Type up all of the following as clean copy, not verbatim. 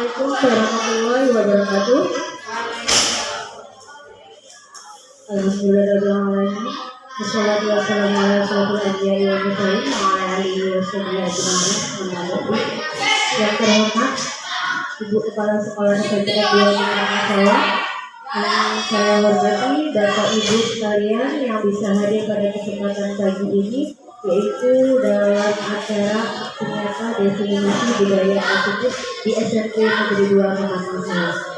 Assalamualaikum warahmatullahi wabarakatuh. Alhamdulillahirrahmanirrahim. Wassalatu wassalamu ala asyrofil anbiya'i wal mursalin wa ala alihi washabihi ajma'in. Amma ba'du. Yang terhormat Ibu Kepala Sekolah SMPN 2 Minangkabau, yang saya hormati Bapak Ibu sekalian yang bisa hadir pada kesempatan pagi ini, yaitu dalam acara penyata definisi budaya positif di SMP Negeri 2 Minangkabau.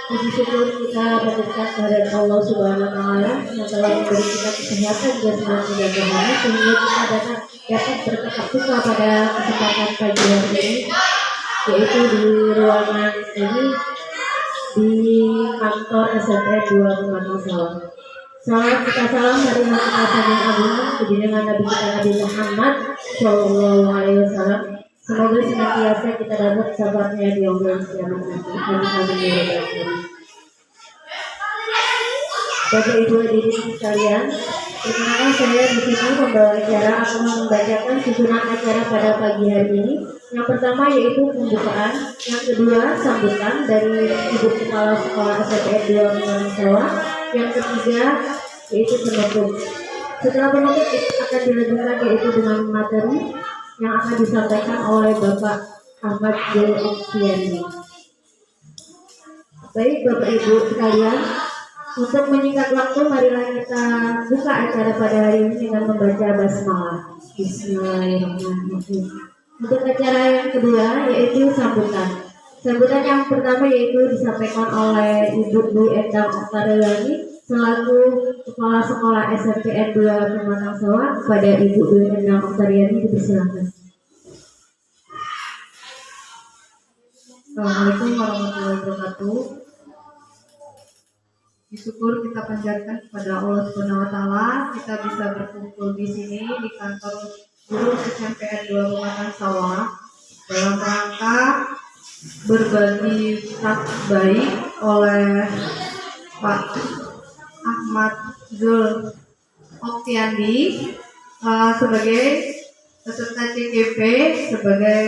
Puji syukur kita panjatkan kehadirat Allah Subhanahu wa Ta'ala yang telah memberi kita kesehatan jasmani dan rohani sehingga kita dapat bertetap muka pada kesempatan pagi hari ini, yaitu di ruangan ini di kantor SMP 2 Minangkabau. Salam kita salam dari Nabi yang agung, kejadian Nabi kita Nabi Muhammad Shallallahu Alaihi Wasallam. Semoga senantiasa kita dapat sabarnya di Allah kiamat nanti. Amin ya rabbal alamin. Bapak Ibu hadirin sekalian, perkenalkan saya di sini membawa acara akan membacakan susunan acara pada pagi hari ini. Yang pertama yaitu pembukaan, yang kedua sambutan dari Ibu Kepala Sekolah SMPN 2 Minangkabau, yang ketiga yaitu penutup. Setelah penutup akan dilanjutkan yaitu dengan materi yang akan disampaikan oleh Bapak Ahmad J. Oktiani. Baik Bapak Ibu sekalian, untuk menyingkat waktu, marilah kita buka acara pada hari ini dengan membaca basmalah. Bismillahirrahmanirrahim. Untuk acara yang kedua yaitu sambutan. Sambutan yang pertama yaitu disampaikan oleh Ibu Dwi Endang Oktaviani selaku Kepala Sekolah SMPN 2 Minangkabau. Kepada Ibu Dwi Endang Oktaviani dipersilakan. Assalamualaikum warahmatullahi wabarakatuh. Syukur kita panjatkan kepada Allah Subhanahu wa Ta'ala, kita bisa berkumpul di sini di kantor guru SMPN 2 Minangkabau dalam rangka berbagi praktik baik oleh Pak Ahmad Zul Oktiandi sebagai peserta CGP, sebagai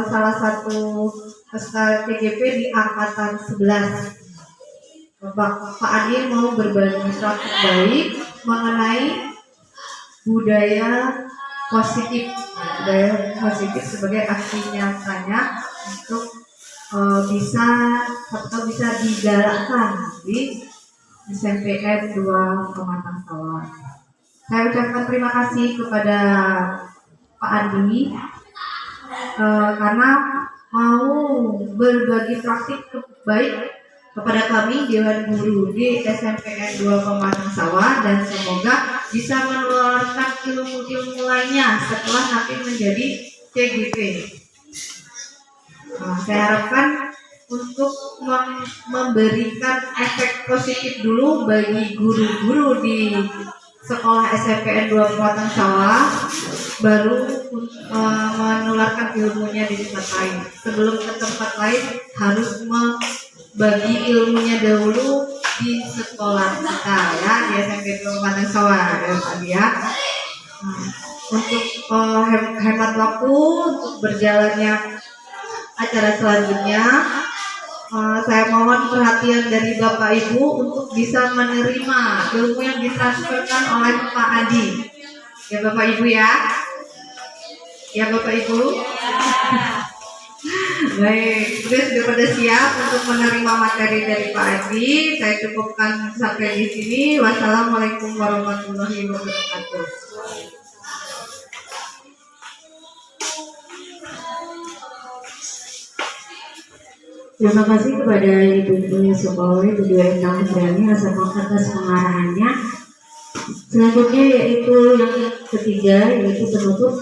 salah satu peserta CGP di angkatan 11. Pak Adi mau berbagi praktik baik mengenai budaya positif sebagai aksi nyatanya untuk bisa digalakkan di SMPN 2 Minangkabau. Saya ucapkan terima kasih kepada Pak Adi karena mau berbagi praktik baik kepada kami Dewan Guru di SMPN 2 Minangkabau, dan semoga bisa menularkan ilmu-ilmu lainnya setelah nanti menjadi CGP. Saya harapkan untuk memberikan efek positif dulu bagi guru-guru di sekolah SMPN 2 Minangkabau, baru menularkan ilmunya di tempat lain. Sebelum ke tempat lain harus bagi ilmunya dahulu di sekolah kita ya, di SMP 2 Minangkabau ya. Untuk hemat waktu untuk berjalannya acara selanjutnya, saya mohon perhatian dari Bapak Ibu untuk bisa menerima ilmu yang ditransferkan oleh Pak Adi. Ya Bapak Ibu ya. Ya Bapak Ibu. Baik, sudah pada siap untuk menerima materi dari Pak Adi. Saya cukupkan sampai di sini. Wassalamualaikum warahmatullahi wabarakatuh. Terima kasih kepada Ibu Dwi Sukawi, Ibu Dwi Endang Oktaviani atas pengarahannya. Selanjutnya yaitu yang ketiga yaitu penutup.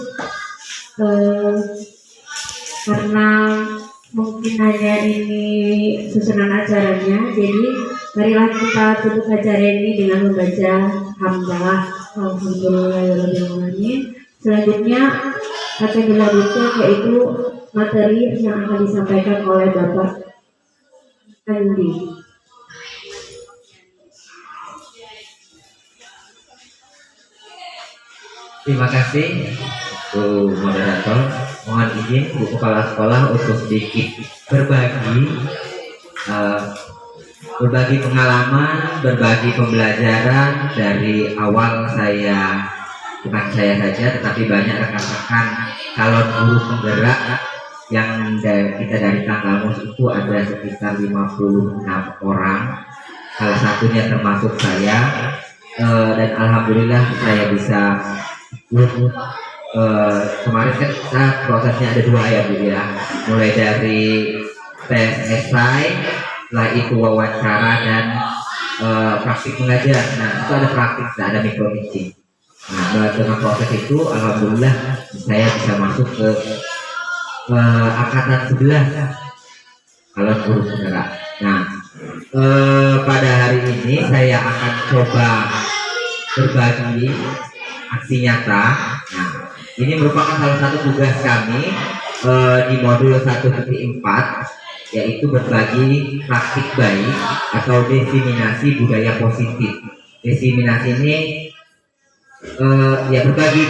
Karena mungkin hanya ini susunan acaranya, jadi marilah kita tutup acara ini dengan membaca hamdalah. Alhamdulillahirobbilalamin. Selanjutnya akan dilanjutkan yaitu materi yang akan disampaikan oleh Bapak Andi. Terima kasih Bu Moderator. Mohon izin Bu Kepala Sekolah untuk sedikit eh, berbagi pengalaman, berbagi pembelajaran dari awal saya, bukan saya saja, tetapi banyak rekan-rekan calon guru penggerak yang kita dari Tanggamus itu ada sekitar 56 orang. Salah satunya termasuk saya, dan alhamdulillah saya bisa kemarin kan kita prosesnya ada 2 ya Bu ya, mulai dari tes esai, setelah itu wawancara dan praktik mengajar. Nah itu ada praktik, ada micro teaching. Nah dengan proses itu alhamdulillah saya bisa masuk ke angkatan 11 kalau guru penggerak. Nah pada hari ini saya akan coba berbagi aksi nyata. Nah ini merupakan salah satu tugas kami di modul 1.4, yaitu berbagi praktik baik atau diseminasi budaya positif. Diseminasi ini ya berbagi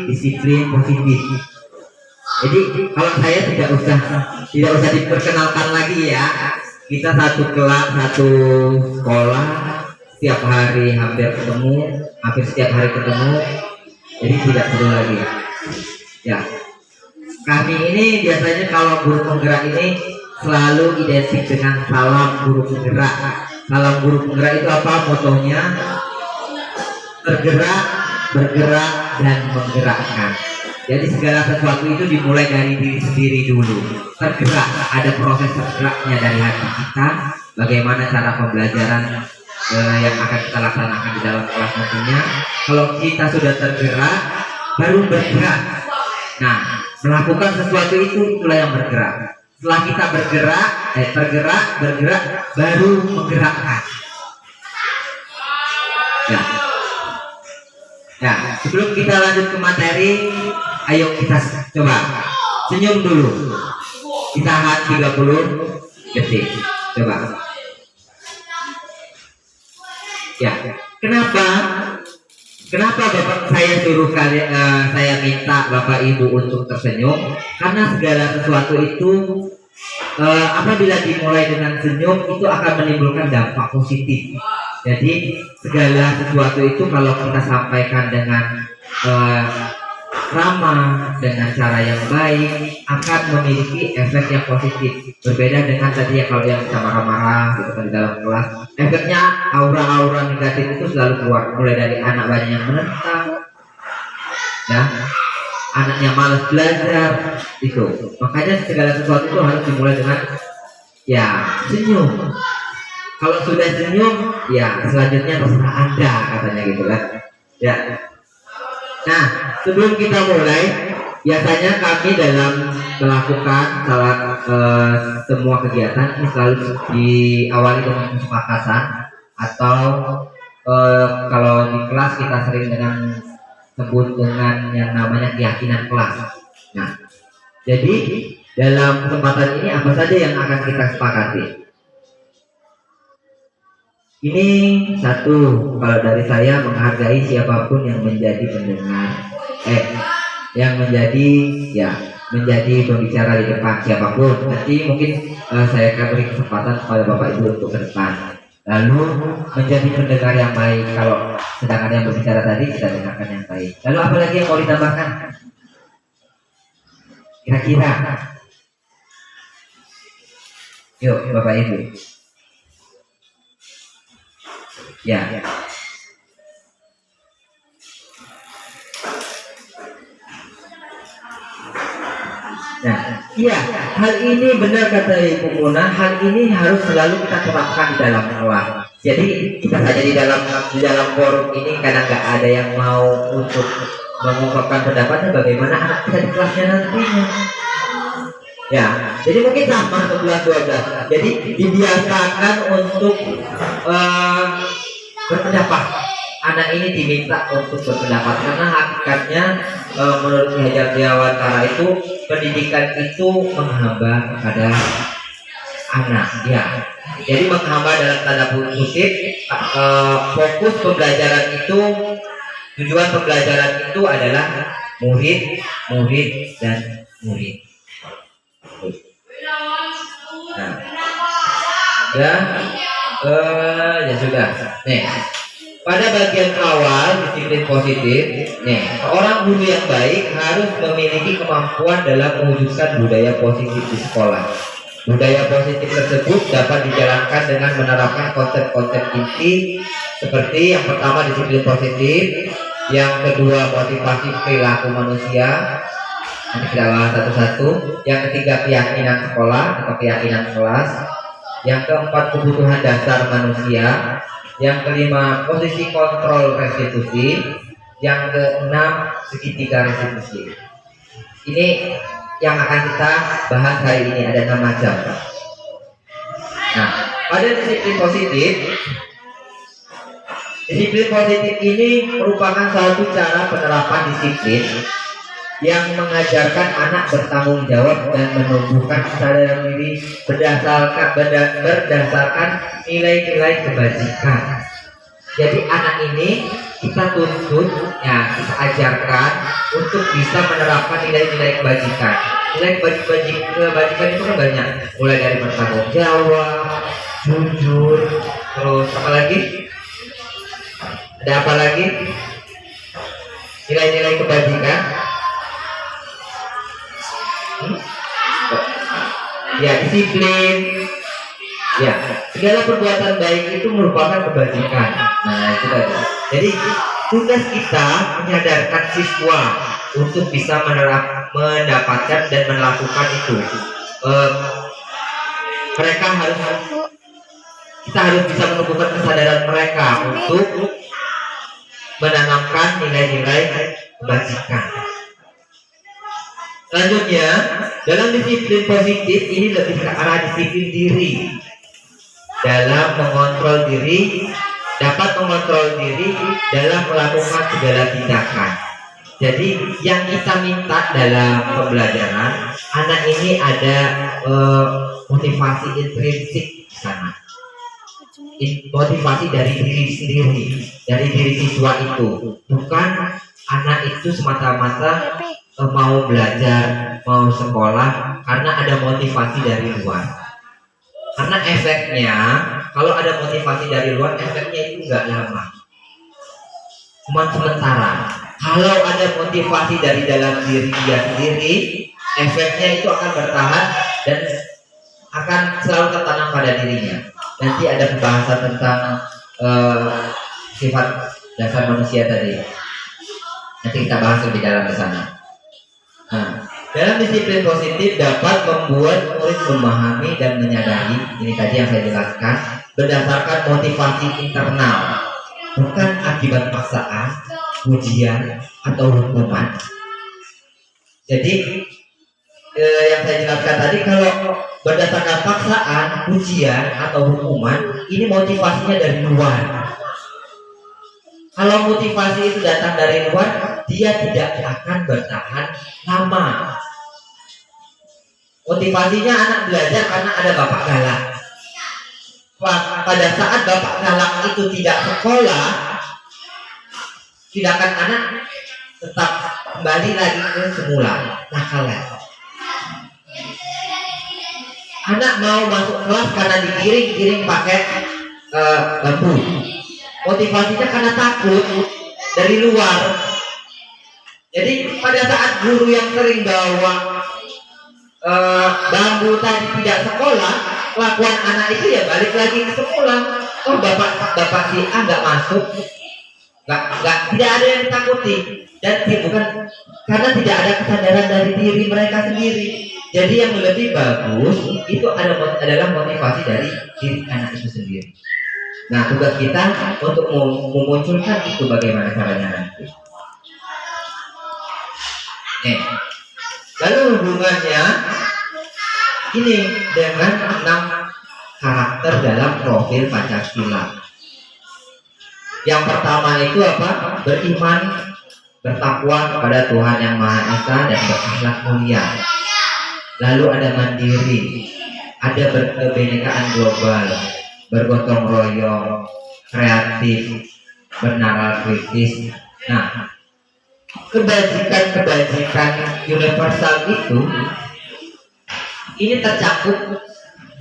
disiplin positif. Jadi kalau saya tidak usah diperkenalkan lagi ya. Kita satu kelas, satu sekolah, setiap hari hampir setiap hari ketemu. Jadi tidak perlu lagi. Ya. Kami ini biasanya kalau guru penggerak ini selalu identik dengan salam guru penggerak. Salam guru penggerak itu apa motonya? Bergerak, bergerak, dan menggerakkan. Jadi segala sesuatu itu dimulai dari diri sendiri dulu. Tergerak, ada proses tergeraknya dari hati kita. Bagaimana cara pembelajaran yang akan kita laksanakan di dalam kelas nantinya. Kalau kita sudah tergerak, baru bergerak. Nah, melakukan sesuatu itulah yang bergerak. Setelah kita bergerak, baru menggerakkan. Ya, sebelum kita lanjut ke materi, ayo kita coba senyum dulu. Ditahan 30 detik. Coba. Ya, Kenapa Bapak saya suruh saya minta Bapak Ibu untuk tersenyum? Karena segala sesuatu itu apabila dimulai dengan senyum itu akan menimbulkan dampak positif. Jadi segala sesuatu itu kalau kita sampaikan dengan ramah, dengan cara yang baik, akan memiliki efek yang positif. Berbeda dengan tadi ya kalau yang kita marah-marah gitu kan di dalam kelas, efeknya aura-aura negatif itu selalu keluar. Mulai dari anak banyak yang menentang, ya, anaknya malas belajar, itu. Makanya segala sesuatu itu harus dimulai dengan ya senyum. Kalau sudah senyum, ya selanjutnya terserah Anda katanya gitu kan. Ya. Nah, sebelum kita mulai, biasanya kami dalam melakukan semua kegiatan ini selalu diawali dengan kesepakatan atau kalau di kelas kita sering sebut dengan yang namanya keyakinan kelas. Nah, jadi dalam kesempatan ini apa saja yang akan kita sepakati? Ini satu, kalau dari saya menghargai siapapun yang menjadi pendengar, yang menjadi pembicara di depan siapapun. Nanti mungkin saya akan beri kesempatan kepada Bapak Ibu untuk ke depan. Lalu menjadi pendengar yang baik. Kalau sedangkan yang berbicara tadi kita dengarkan yang baik. Lalu apa lagi yang mau ditambahkan? Kira-kira? Yuk Bapak Ibu. Ya. Nah, iya, hal ini benar kata Ibu Muna, hal ini harus selalu kita terapkan di dalam kelas. Jadi kita saja di dalam forum ini kadang nggak ada yang mau untuk mengungkapkan pendapatnya, bagaimana anak kita di kelasnya nantinya. Ya, jadi mungkin sama 11-12. Jadi dibiasakan untuk berpendapat. Anak ini diminta untuk berpendapat karena hakikatnya menurut Ki Hajar Dewantara itu pendidikan itu menghamba kepada anak, ya. Jadi menghamba dalam tanda kutip, fokus pembelajaran itu Tujuan pembelajaran itu adalah murid, murid, dan murid. Nah, ya sudah. Nih, pada bagian awal disiplin positif, nih, seorang guru yang baik harus memiliki kemampuan dalam mewujudkan budaya positif di sekolah. Budaya positif tersebut dapat dijalankan dengan menerapkan konsep-konsep inti seperti yang pertama disiplin positif, yang kedua motivasi perilaku manusia, nanti kita bahas satu-satu, yang ketiga keyakinan sekolah atau keyakinan kelas, yang keempat kebutuhan dasar manusia, yang kelima posisi kontrol restitusi, yang keenam segitiga restitusi. Ini yang akan kita bahas hari ini, ada 6 macam. Nah, pada disiplin positif ini merupakan satu cara penerapan disiplin yang mengajarkan anak bertanggung jawab dan menumbuhkan kesadaran diri berdasarkan nilai-nilai kebajikan. Jadi anak ini kita tuntut, ya kita ajarkan untuk bisa menerapkan nilai-nilai kebajikan. Nilai kebajikan itu kan banyak, mulai dari bertanggung jawab, jujur, terus apa lagi? Ada apa lagi? Nilai-nilai kebajikan. Ya, disiplin. Ya, segala perbuatan baik itu merupakan kebajikan. Nah, itu tadi. Jadi tugas kita menyadarkan siswa untuk bisa mendapatkan dan melakukan itu. Kita harus bisa menumbuhkan kesadaran mereka untuk menanamkan nilai-nilai kebajikan. Selanjutnya, dalam disiplin positif ini lebih ke arah disiplin diri. Dalam mengontrol diri, dapat mengontrol diri dalam melakukan segala tindakan. Jadi yang kita minta dalam pembelajaran, anak ini ada motivasi intrinsik di sana. Motivasi dari diri sendiri, dari diri siswa itu. Bukan anak itu semata-mata mau belajar, mau sekolah karena ada motivasi dari luar. Karena efeknya, kalau ada motivasi dari luar, efeknya itu nggak lama, cuma sementara. Kalau ada motivasi dari dalam diri dia sendiri, efeknya itu akan bertahan dan akan selalu tertanam pada dirinya. Nanti ada pembahasan tentang sifat dasar manusia tadi. Nanti kita bahas lebih dalam ke sana. Nah, dalam disiplin positif dapat membuat murid memahami dan menyadari, ini tadi yang saya jelaskan, berdasarkan motivasi internal, bukan akibat paksaan, ujian, atau hukuman. Jadi yang saya jelaskan tadi, kalau berdasarkan paksaan, ujian, atau hukuman, ini motivasinya dari luar. Kalau motivasi itu datang dari luar, dia tidak akan bertahan lama. Motivasinya anak belajar karena ada bapak galak. Pada saat bapak galak itu tidak sekolah, tindakan anak tetap kembali lagi ke semula, nakal. Anak mau masuk kelas karena digiring pakai lampu. Motivasinya karena takut dari luar. Jadi pada saat guru yang sering bawa bambu tadi tidak sekolah, kelakuan anak itu ya balik lagi ke sekolah. Oh bapak si A nggak masuk, tidak ada yang ditakuti, dan bukan karena tidak ada kesadaran dari diri mereka sendiri. Jadi yang lebih bagus itu adalah motivasi dari diri anak itu sendiri. Nah, tugas kita untuk memunculkan itu bagaimana caranya nanti. Lalu hubungannya ini dengan 6 karakter dalam profil Pancasila. Yang pertama itu apa? Beriman, bertakwa kepada Tuhan Yang Maha Esa dan berakhlak mulia. Lalu ada mandiri, ada berkebinekaan global, bergotong royong, kreatif, bernalar kritis, Nah, kebajikan-kebajikan universal itu ini tercakup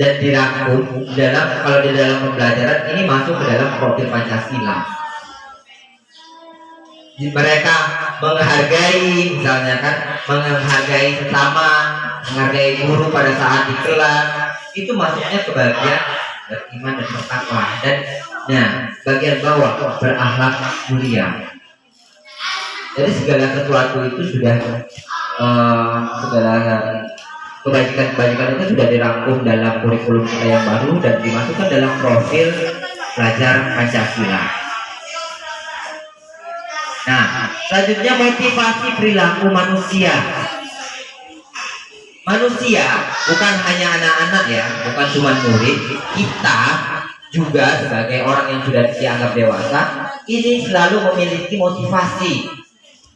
dan dirangkum dalam, kalau di dalam pembelajaran ini masuk ke dalam profil Pancasila. Mereka menghargai, misalnya kan, menghargai sesama, menghargai guru pada saat di kelas, itu masuknya ke bagian beriman dan bertakwa. Dan nah, bagian bawah berakhlak mulia. Jadi segala sesuatu itu sudah segala kebajikan-kebajikan itu sudah dirangkum dalam kurikulum kita yang baru dan dimasukkan dalam profil pelajar Pancasila. Nah, selanjutnya motivasi perilaku manusia. Manusia bukan hanya anak-anak ya, bukan cuma murid, kita juga sebagai orang yang sudah dianggap dewasa ini selalu memiliki motivasi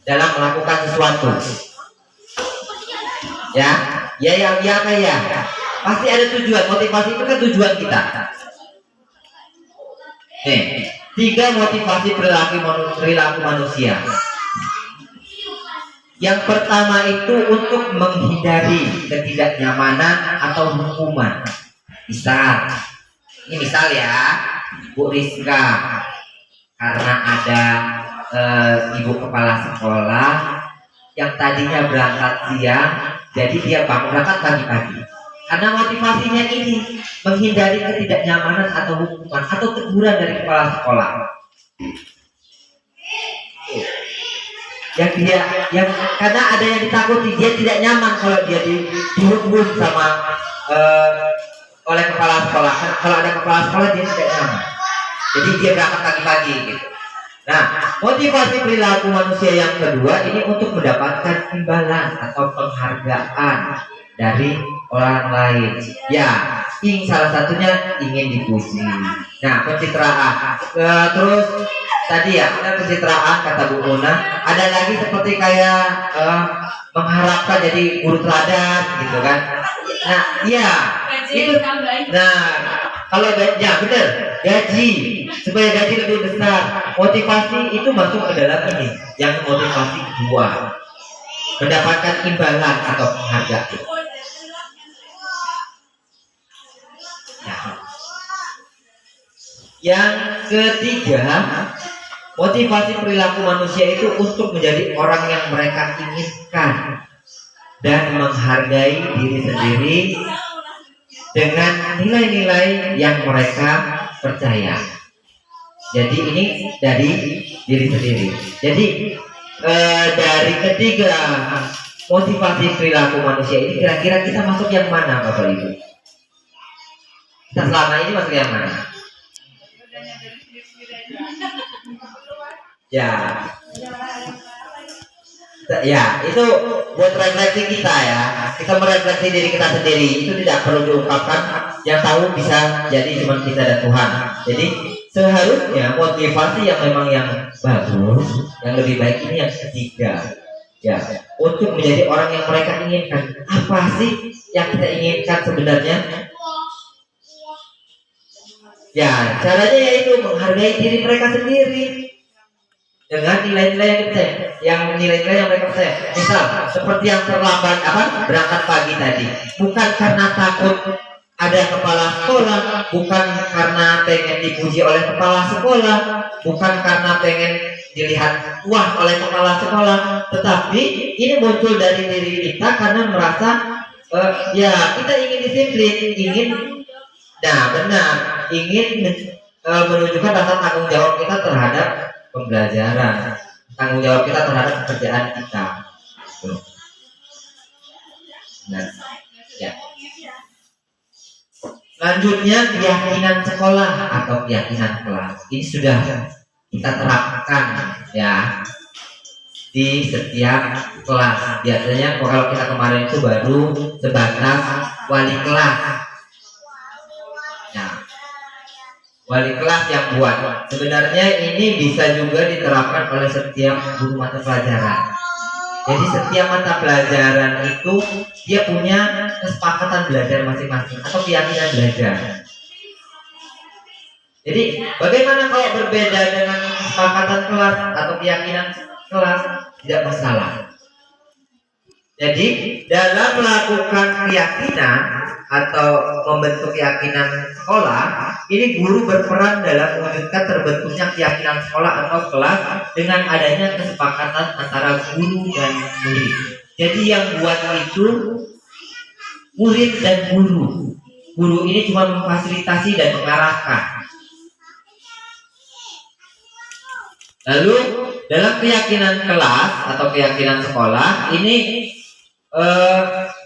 dalam melakukan sesuatu. Ya, pasti ada tujuan. Motivasi itu kan tujuan kita. Nih, 3 motivasi perilaku manusia. Yang pertama itu untuk menghindari ketidaknyamanan atau hukuman. Misal ya, Bu Rizka, karena ada ibu kepala sekolah yang tadinya berangkat siang, jadi dia berangkat pagi-pagi. Karena motivasinya ini menghindari ketidaknyamanan atau hukuman atau teguran dari kepala sekolah. Yang karena ada yang ditakuti, dia tidak nyaman kalau dia dihukum sama oleh kepala sekolah. Kalau ada kepala sekolah dia tidak nyaman. Jadi dia berangkat pagi-pagi gitu. Nah, motivasi perilaku manusia yang kedua ini untuk mendapatkan imbalan atau penghargaan dari orang lain. Ya, salah satunya ingin dipuji. Nah, pencitraan. Terus tadi ya, ada pencitraan kata Bu Mona. Ada lagi seperti kayak mengharapkan jadi guru teladan gitu kan. Nah, iya. Itu. Nah, kalau ya benar, gaji supaya gaji lebih besar. Motivasi itu masuk ke dalam ini. Yang motivasi kedua, mendapatkan imbalan atau penghargaan. Yang ketiga, motivasi perilaku manusia itu untuk menjadi orang yang mereka inginkan dan menghargai diri sendiri dengan nilai-nilai yang mereka percaya. Jadi ini dari diri sendiri. Jadi dari ketiga motivasi perilaku manusia ini kira-kira kita masuk yang mana, Bapak Ibu? Kita selama ini masuk yang mana? Ya, itu buat refleksi kita ya. Kita merefleksi diri kita sendiri. Itu tidak perlu diungkapkan. Yang tahu bisa jadi cuma kita dan Tuhan. Jadi seharusnya motivasi yang memang yang bagus, yang lebih baik ini yang ketiga. Ya, untuk menjadi orang yang mereka inginkan. Apa sih yang kita inginkan sebenarnya? Ya, caranya yaitu menghargai diri mereka sendiri dengan nilai-nilai yang mereka percaya. Misal seperti yang terlambat berangkat pagi tadi, bukan karena takut ada kepala sekolah, bukan karena pengen dipuji oleh kepala sekolah, bukan karena pengen dilihat wah oleh kepala sekolah, tetapi ini muncul dari diri kita karena merasa ya kita ingin disiplin, ingin menunjukkan rasa tanggung jawab kita terhadap pembelajaran, tanggung jawab kita terhadap pekerjaan kita. Nah, ya. Selanjutnya keyakinan sekolah atau keyakinan kelas. Ini sudah kita terapkan ya di setiap kelas. Biasanya kalau kita kemarin itu baru sebatas wali kelas. Nah, wali kelas yang buat. Sebenarnya ini bisa juga diterapkan oleh setiap guru mata pelajaran. Jadi setiap mata pelajaran itu dia punya kesepakatan belajar masing-masing atau keyakinan belajar. Jadi bagaimana kalau berbeda dengan kesepakatan kelas atau keyakinan kelas, tidak masalah. Jadi dalam melakukan keyakinan atau membentuk keyakinan sekolah, ini guru berperan dalam mewujudkan terbentuknya keyakinan sekolah atau kelas dengan adanya kesepakatan antara guru dan murid. Jadi yang buat itu murid dan guru. Guru ini cuma memfasilitasi dan mengarahkan. Lalu dalam keyakinan kelas atau keyakinan sekolah ini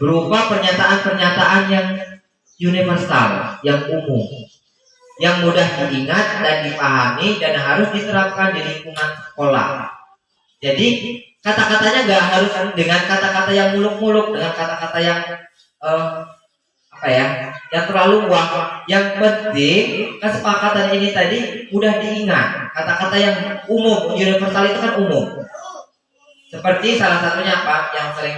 berupa pernyataan-pernyataan yang universal, yang umum, yang mudah diingat dan dipahami dan harus diterapkan di lingkungan sekolah. Jadi kata-katanya nggak harus dengan kata-kata yang muluk-muluk, dengan kata-kata yang yang terlalu wah. Yang penting kesepakatan ini tadi mudah diingat. Kata-kata yang umum, universal itu kan umum. Seperti salah satunya apa yang sering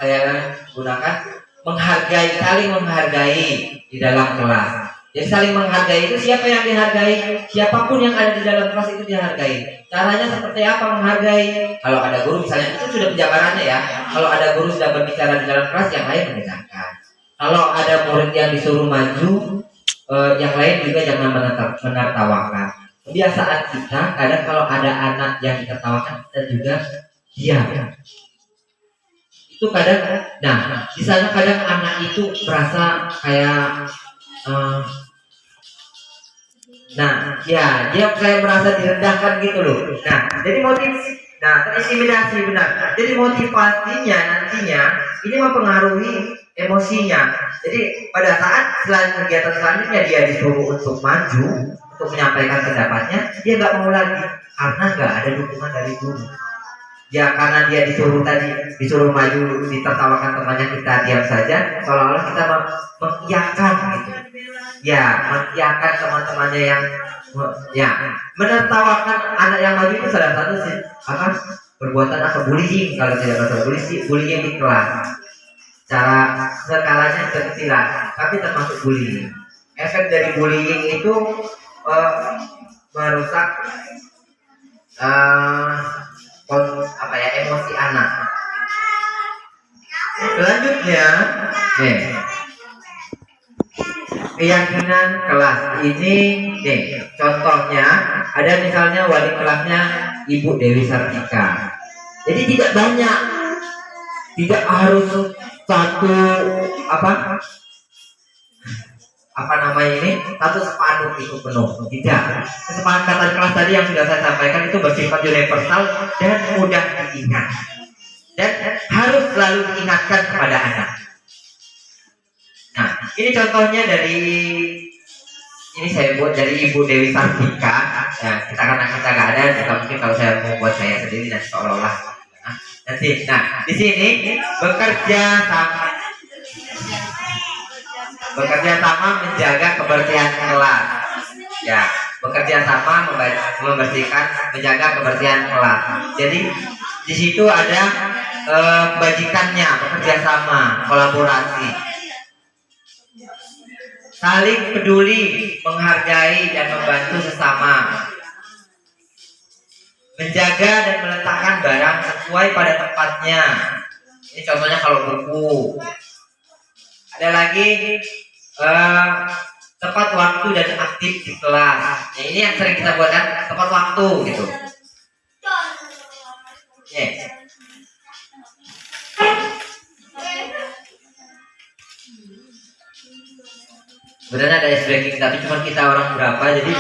saya gunakan, menghargai, saling menghargai di dalam kelas. Jadi saling menghargai itu siapa yang dihargai? Siapapun yang ada di dalam kelas itu dihargai. Caranya seperti apa menghargai? Kalau ada guru misalnya, itu sudah penjabarannya ya. Kalau ada guru sudah berbicara di dalam kelas, yang lain mendengarkan. Kalau ada murid yang disuruh maju, yang lain juga jangan menertawakan. Kebiasaan kita kadang kalau ada anak yang ditertawakan, kita juga diam. Itu kadang, nah di sana kadang anak itu merasa kayak dia kayak merasa direndahkan gitu loh. Nah, jadi terintimidasi benar. Jadi motivasinya nantinya ini mempengaruhi emosinya. Jadi pada saat selain kegiatan selanjutnya dia disuruh untuk maju, untuk menyampaikan pendapatnya, dia nggak mau lagi karena nggak ada dukungan dari guru. Ya karena dia disuruh maju, ditertawakan temannya, kita diam saja, seolah-olah kita mengiyakan gitu. Ya, mengiyakan teman-temannya yang menertawakan anak yang maju itu salah satu perbuatan atau bullying, kalau tidak betul bullying di kelas. Cara skalanya kecil-kecilan, tapi termasuk bullying. Efek dari bullying itu merusak emosi anak. Selanjutnya, keyakinan kelas ini, contohnya ada misalnya wali kelasnya Ibu Dewi Sartika. Jadi tidak banyak, tidak harus satu satu spanduk itu penuh, tidak. Kesepakatan kelas tadi yang sudah saya sampaikan itu bersifat universal dan mudah diingat dan harus selalu diingatkan kepada anak. Nah, ini contohnya saya buat dari Ibu Dewi Sartika. Ya, karena kita nggak ada, juga mungkin kalau saya mau buat saya sendiri dan seolah-olah. Di sini bekerja sama menjaga kebersihan kelas. Ya, bekerja sama menjaga kebersihan kelas. Jadi di situ ada kebajikannya, bekerja sama, kolaborasi, saling peduli, menghargai dan membantu sesama, menjaga dan meletakkan barang sesuai pada tempatnya. Ini contohnya kalau buku. Ada lagi tepat waktu dan aktif di kelas. Nah, ini yang sering kita buat kan, tepat waktu gitu. Sebenarnya ada ice breaking, tapi cuma kita orang berapa, jadi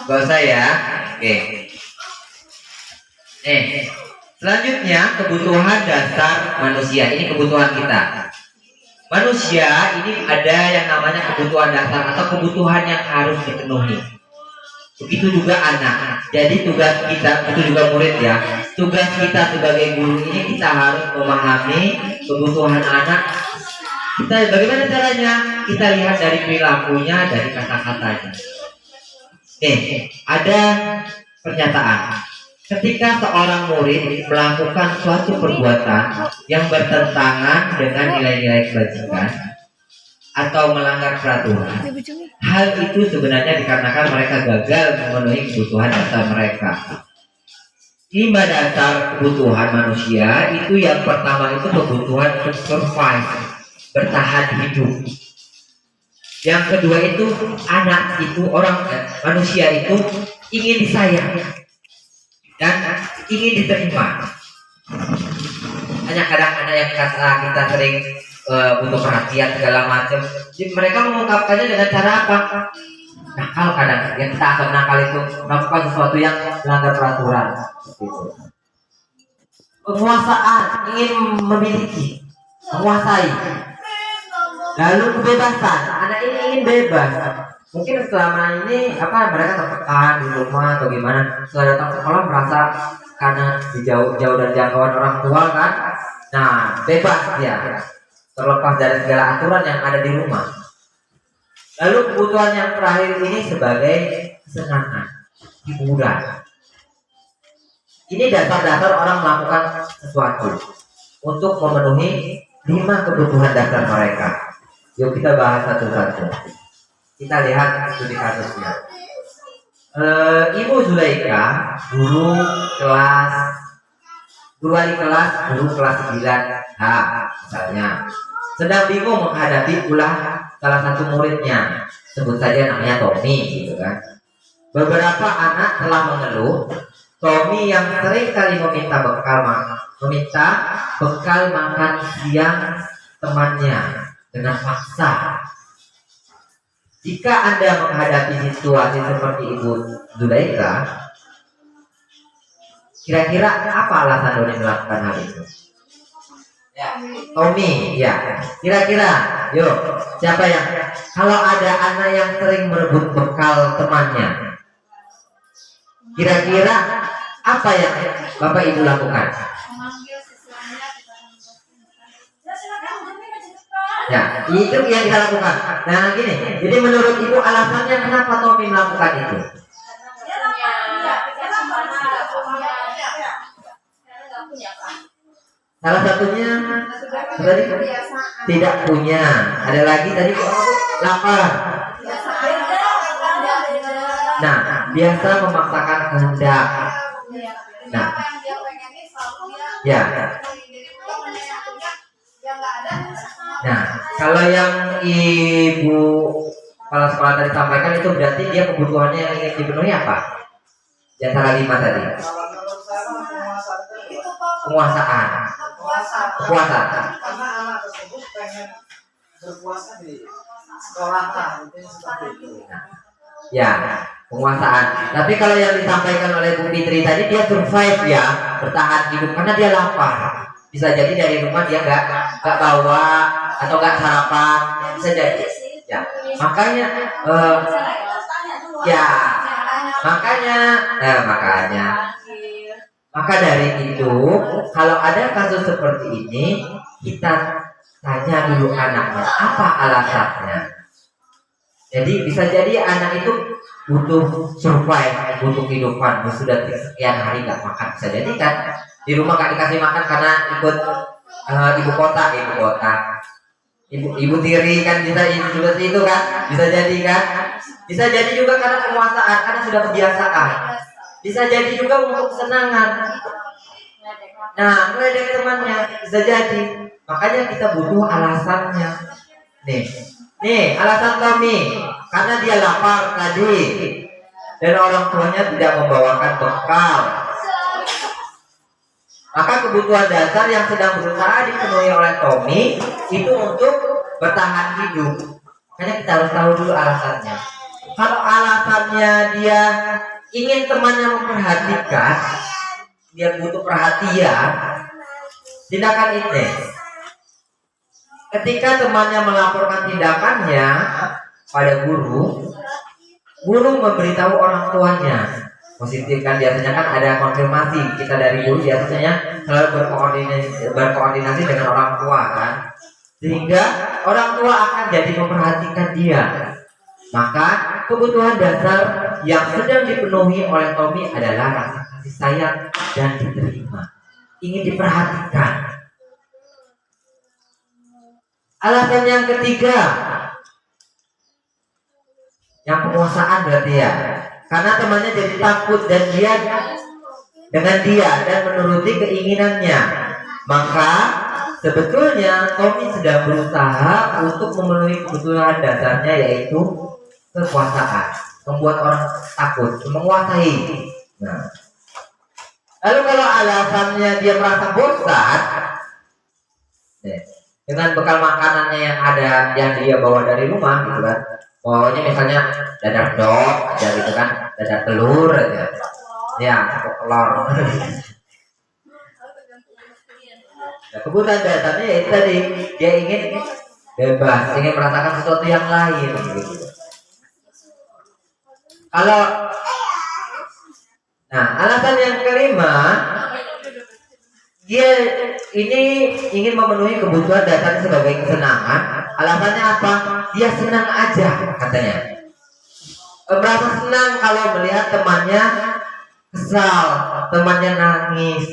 gak usah ya. Oke. Selanjutnya kebutuhan dasar manusia. Ini kebutuhan kita. Manusia ini ada yang namanya kebutuhan dasar atau kebutuhan yang harus dipenuhi. Begitu juga anak. Jadi tugas kita, itu juga murid ya. Tugas kita sebagai guru ini kita harus memahami kebutuhan anak. Kita bagaimana caranya? Kita lihat dari perilakunya, dari kata-katanya. Ada pernyataan. Ketika seorang murid melakukan suatu perbuatan yang bertentangan dengan nilai-nilai kebajikan atau melanggar peraturan, hal itu sebenarnya dikarenakan mereka gagal memenuhi kebutuhan dasar mereka. Lima dasar kebutuhan manusia itu yang pertama itu kebutuhan untuk survive, bertahan hidup. Yang kedua itu anak itu manusia itu ingin disayang dan ingin diterima. Hanya kadang ada yang kita sering butuh perhatian segala macam. Jadi mereka mengungkapkannya dengan cara apa? Nakal kadang. Yang kita anggap nakal itu melakukan sesuatu yang melanggar peraturan. Penguasaan, ingin memiliki, menguasai. Lalu kebebasan, anak ini ingin bebas. Mungkin selama ini mereka tertekan di rumah atau gimana. Setelah datang sekolah merasa karena jauh dari jangkauan orang tua kan. Nah, bebas dia, terlepas dari segala aturan yang ada di rumah. Lalu kebutuhan yang terakhir ini sebagai kesenangan, hiburan. Ini dasar-dasar orang melakukan sesuatu untuk memenuhi 5 kebutuhan dasar mereka. Yuk kita bahas satu-satu. Kita lihat studi kasusnya. Ibu Zulaika, guru wali kelas 9H misalnya, sedang bingung menghadapi ulah salah satu muridnya, sebut saja namanya Tommy gitu kan. Beberapa anak telah mengeluh Tommy yang sering kali meminta bekal makan siang temannya dengan paksa. Jika Anda menghadapi situasi seperti Ibu Zulaika, kira-kira apa alasan Doni melakukan hal itu? Ya, Tommy, ya. Kira-kira, yuk, siapa yang kalau ada anak yang sering merebut bekal temannya, kira-kira apa yang Bapak Ibu lakukan? Ya, itu yang kita lakukan. Nah, gini. Jadi menurut Ibu alasannya kenapa Tommy melakukan itu? Salah satunya tadi tidak punya. Ada lagi tadi lapar. Nah, biasa memaksakan kehendak. Nah, ya. Nah, kalau yang Ibu kepala sekolah tadi sampaikan itu berarti dia kebutuhannya yang ingin dipenuhi apa? Di antara 5 tadi. Penguasaan. Kekuasaan. Karena anak tersebut pengen berpuasa di sekolah seperti itu. Ya, penguasaan. Tapi kalau yang disampaikan oleh Bu Fitri tadi dia survive ya, bertahan hidup karena dia lapar. Bisa jadi dari rumah dia nggak bawa atau nggak sarapan, bisa jadi. Ya, makanya maka dari itu kalau ada kasus seperti ini kita tanya dulu anaknya apa alasannya. Jadi bisa jadi anak itu butuh survive, butuh kehidupan, sudah sekian hari nggak makan, bisa jadi kan di rumah nggak dikasih makan karena ikut ibu kota, ibu tiri kan bisa seperti itu kan, bisa jadi kan, bisa jadi juga karena penguasaan, karena sudah kebiasaan, bisa jadi juga untuk kesenangan. Nah, meledek temannya bisa jadi, makanya kita butuh alasannya. Nih alasan Tommy karena dia lapar tadi dan orang tuanya tidak membawakan bekal. Maka kebutuhan dasar yang sedang berusaha dipenuhi oleh Tommy itu untuk bertahan hidup. Makanya kita harus tahu dulu alasannya. Kalau alasannya dia ingin temannya memperhatikan, dia butuh perhatian, tindakan ini. Ketika temannya melaporkan tindakannya pada guru memberitahu orang tuanya. Positif kan biasanya kan ada konfirmasi kita dari guru biasanya selalu berkoordinasi dengan orang tua kan, sehingga orang tua akan jadi memperhatikan dia. Maka kebutuhan dasar yang sedang dipenuhi oleh Tommy adalah rasa kasih sayang dan diterima, ingin diperhatikan. Alasan yang ketiga, yang penguasaan berarti ya. Karena temannya jadi takut dan dia dengan dia dan menuruti keinginannya, maka sebetulnya Tommy sedang berusaha untuk memenuhi kebutuhan dasarnya, yaitu kekuasaan, membuat orang takut, menguasai. Nah, lalu kalau alasannya dia merasa bosan, dengan bekal makanannya yang ada yang dia bawa dari rumah gitu kan, pokoknya misalnya dadar dok aja gitu kan, dadar telur aja, ya telur. Nah, kebutuhan dasarnya itu tadi, dia ingin bebas, ingin merasakan sesuatu yang lain gitu. Kalau alasan yang kelima, dia ini ingin memenuhi kebutuhan dasar sebagai kesenangan. Alasannya apa? Dia senang aja katanya. Merasa senang kalau melihat temannya kesal, temannya nangis.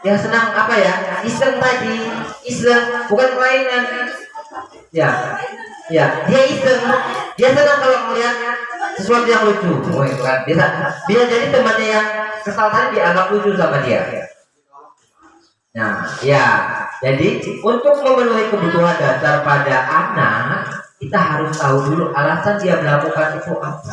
Dia senang apa ya? Iseng tadi, iseng, bukan mainan. Ya, dia iseng. Dia senang kalau melihat sesuatu yang lucu. Oh, itu kan. Bisa jadi temannya yang kesal tadi dianggap lucu sama dia. Nah, ya. Jadi untuk memenuhi kebutuhan dasar pada anak, kita harus tahu dulu alasan dia melakukan itu apa.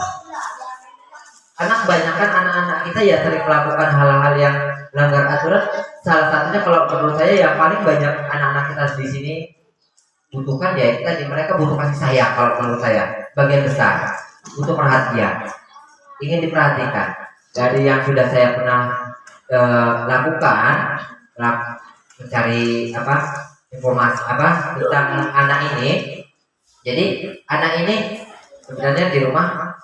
Karena kebanyakan anak-anak kita ya sering melakukan hal-hal yang melanggar aturan. Salah satunya kalau menurut saya yang paling banyak anak-anak kita di sini butuhkan ya itu tadi, mereka butuh kasih sayang. Kalau menurut saya bagian besar butuh perhatian, ingin diperhatikan. Dari yang sudah saya pernah lakukan, mencari informasi tentang anak ini. Jadi anak ini sebenarnya di rumah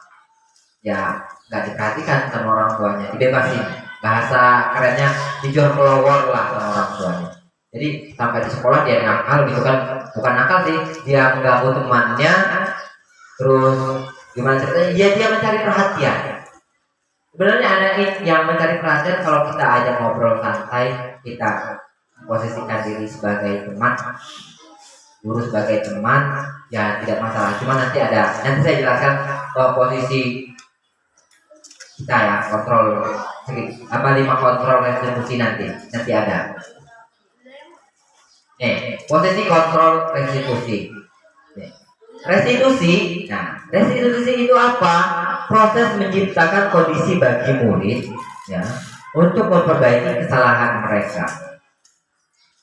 ya nggak diperhatikan sama orang tuanya, dibebasin, bahasa kerennya dijor pelowor lah sama orang tuanya. Jadi sampai di sekolah dia nakal gitu kan, bukan nakal sih, dia mengganggu temannya. Terus gimana ceritanya? Ya dia mencari perhatian. Sebenarnya anak ini yang mencari perhatian, kalau kita ajak ngobrol santai, kita posisikan diri sebagai teman, guru sebagai teman, ya tidak masalah. Cuma nanti saya jelaskan posisi kita ya, kontrol 5 kontrol restitusi nanti ada. Posisi kontrol restitusi. Restitusi itu apa? Proses menciptakan kondisi bagi murid ya untuk memperbaiki kesalahan mereka,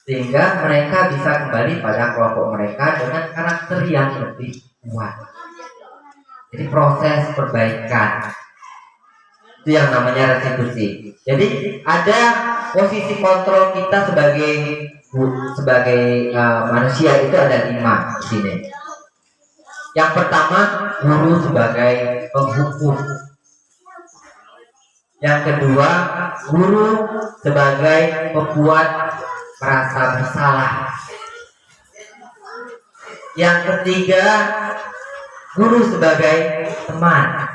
sehingga mereka bisa kembali pada kelompok mereka dengan karakter yang lebih kuat. Jadi proses perbaikan itu yang namanya restitusi. Jadi ada posisi kontrol kita sebagai manusia itu ada 5 di sini. Yang pertama, guru sebagai penghukum. Yang kedua, guru sebagai pembuat merasa bersalah. Yang ketiga, guru sebagai teman.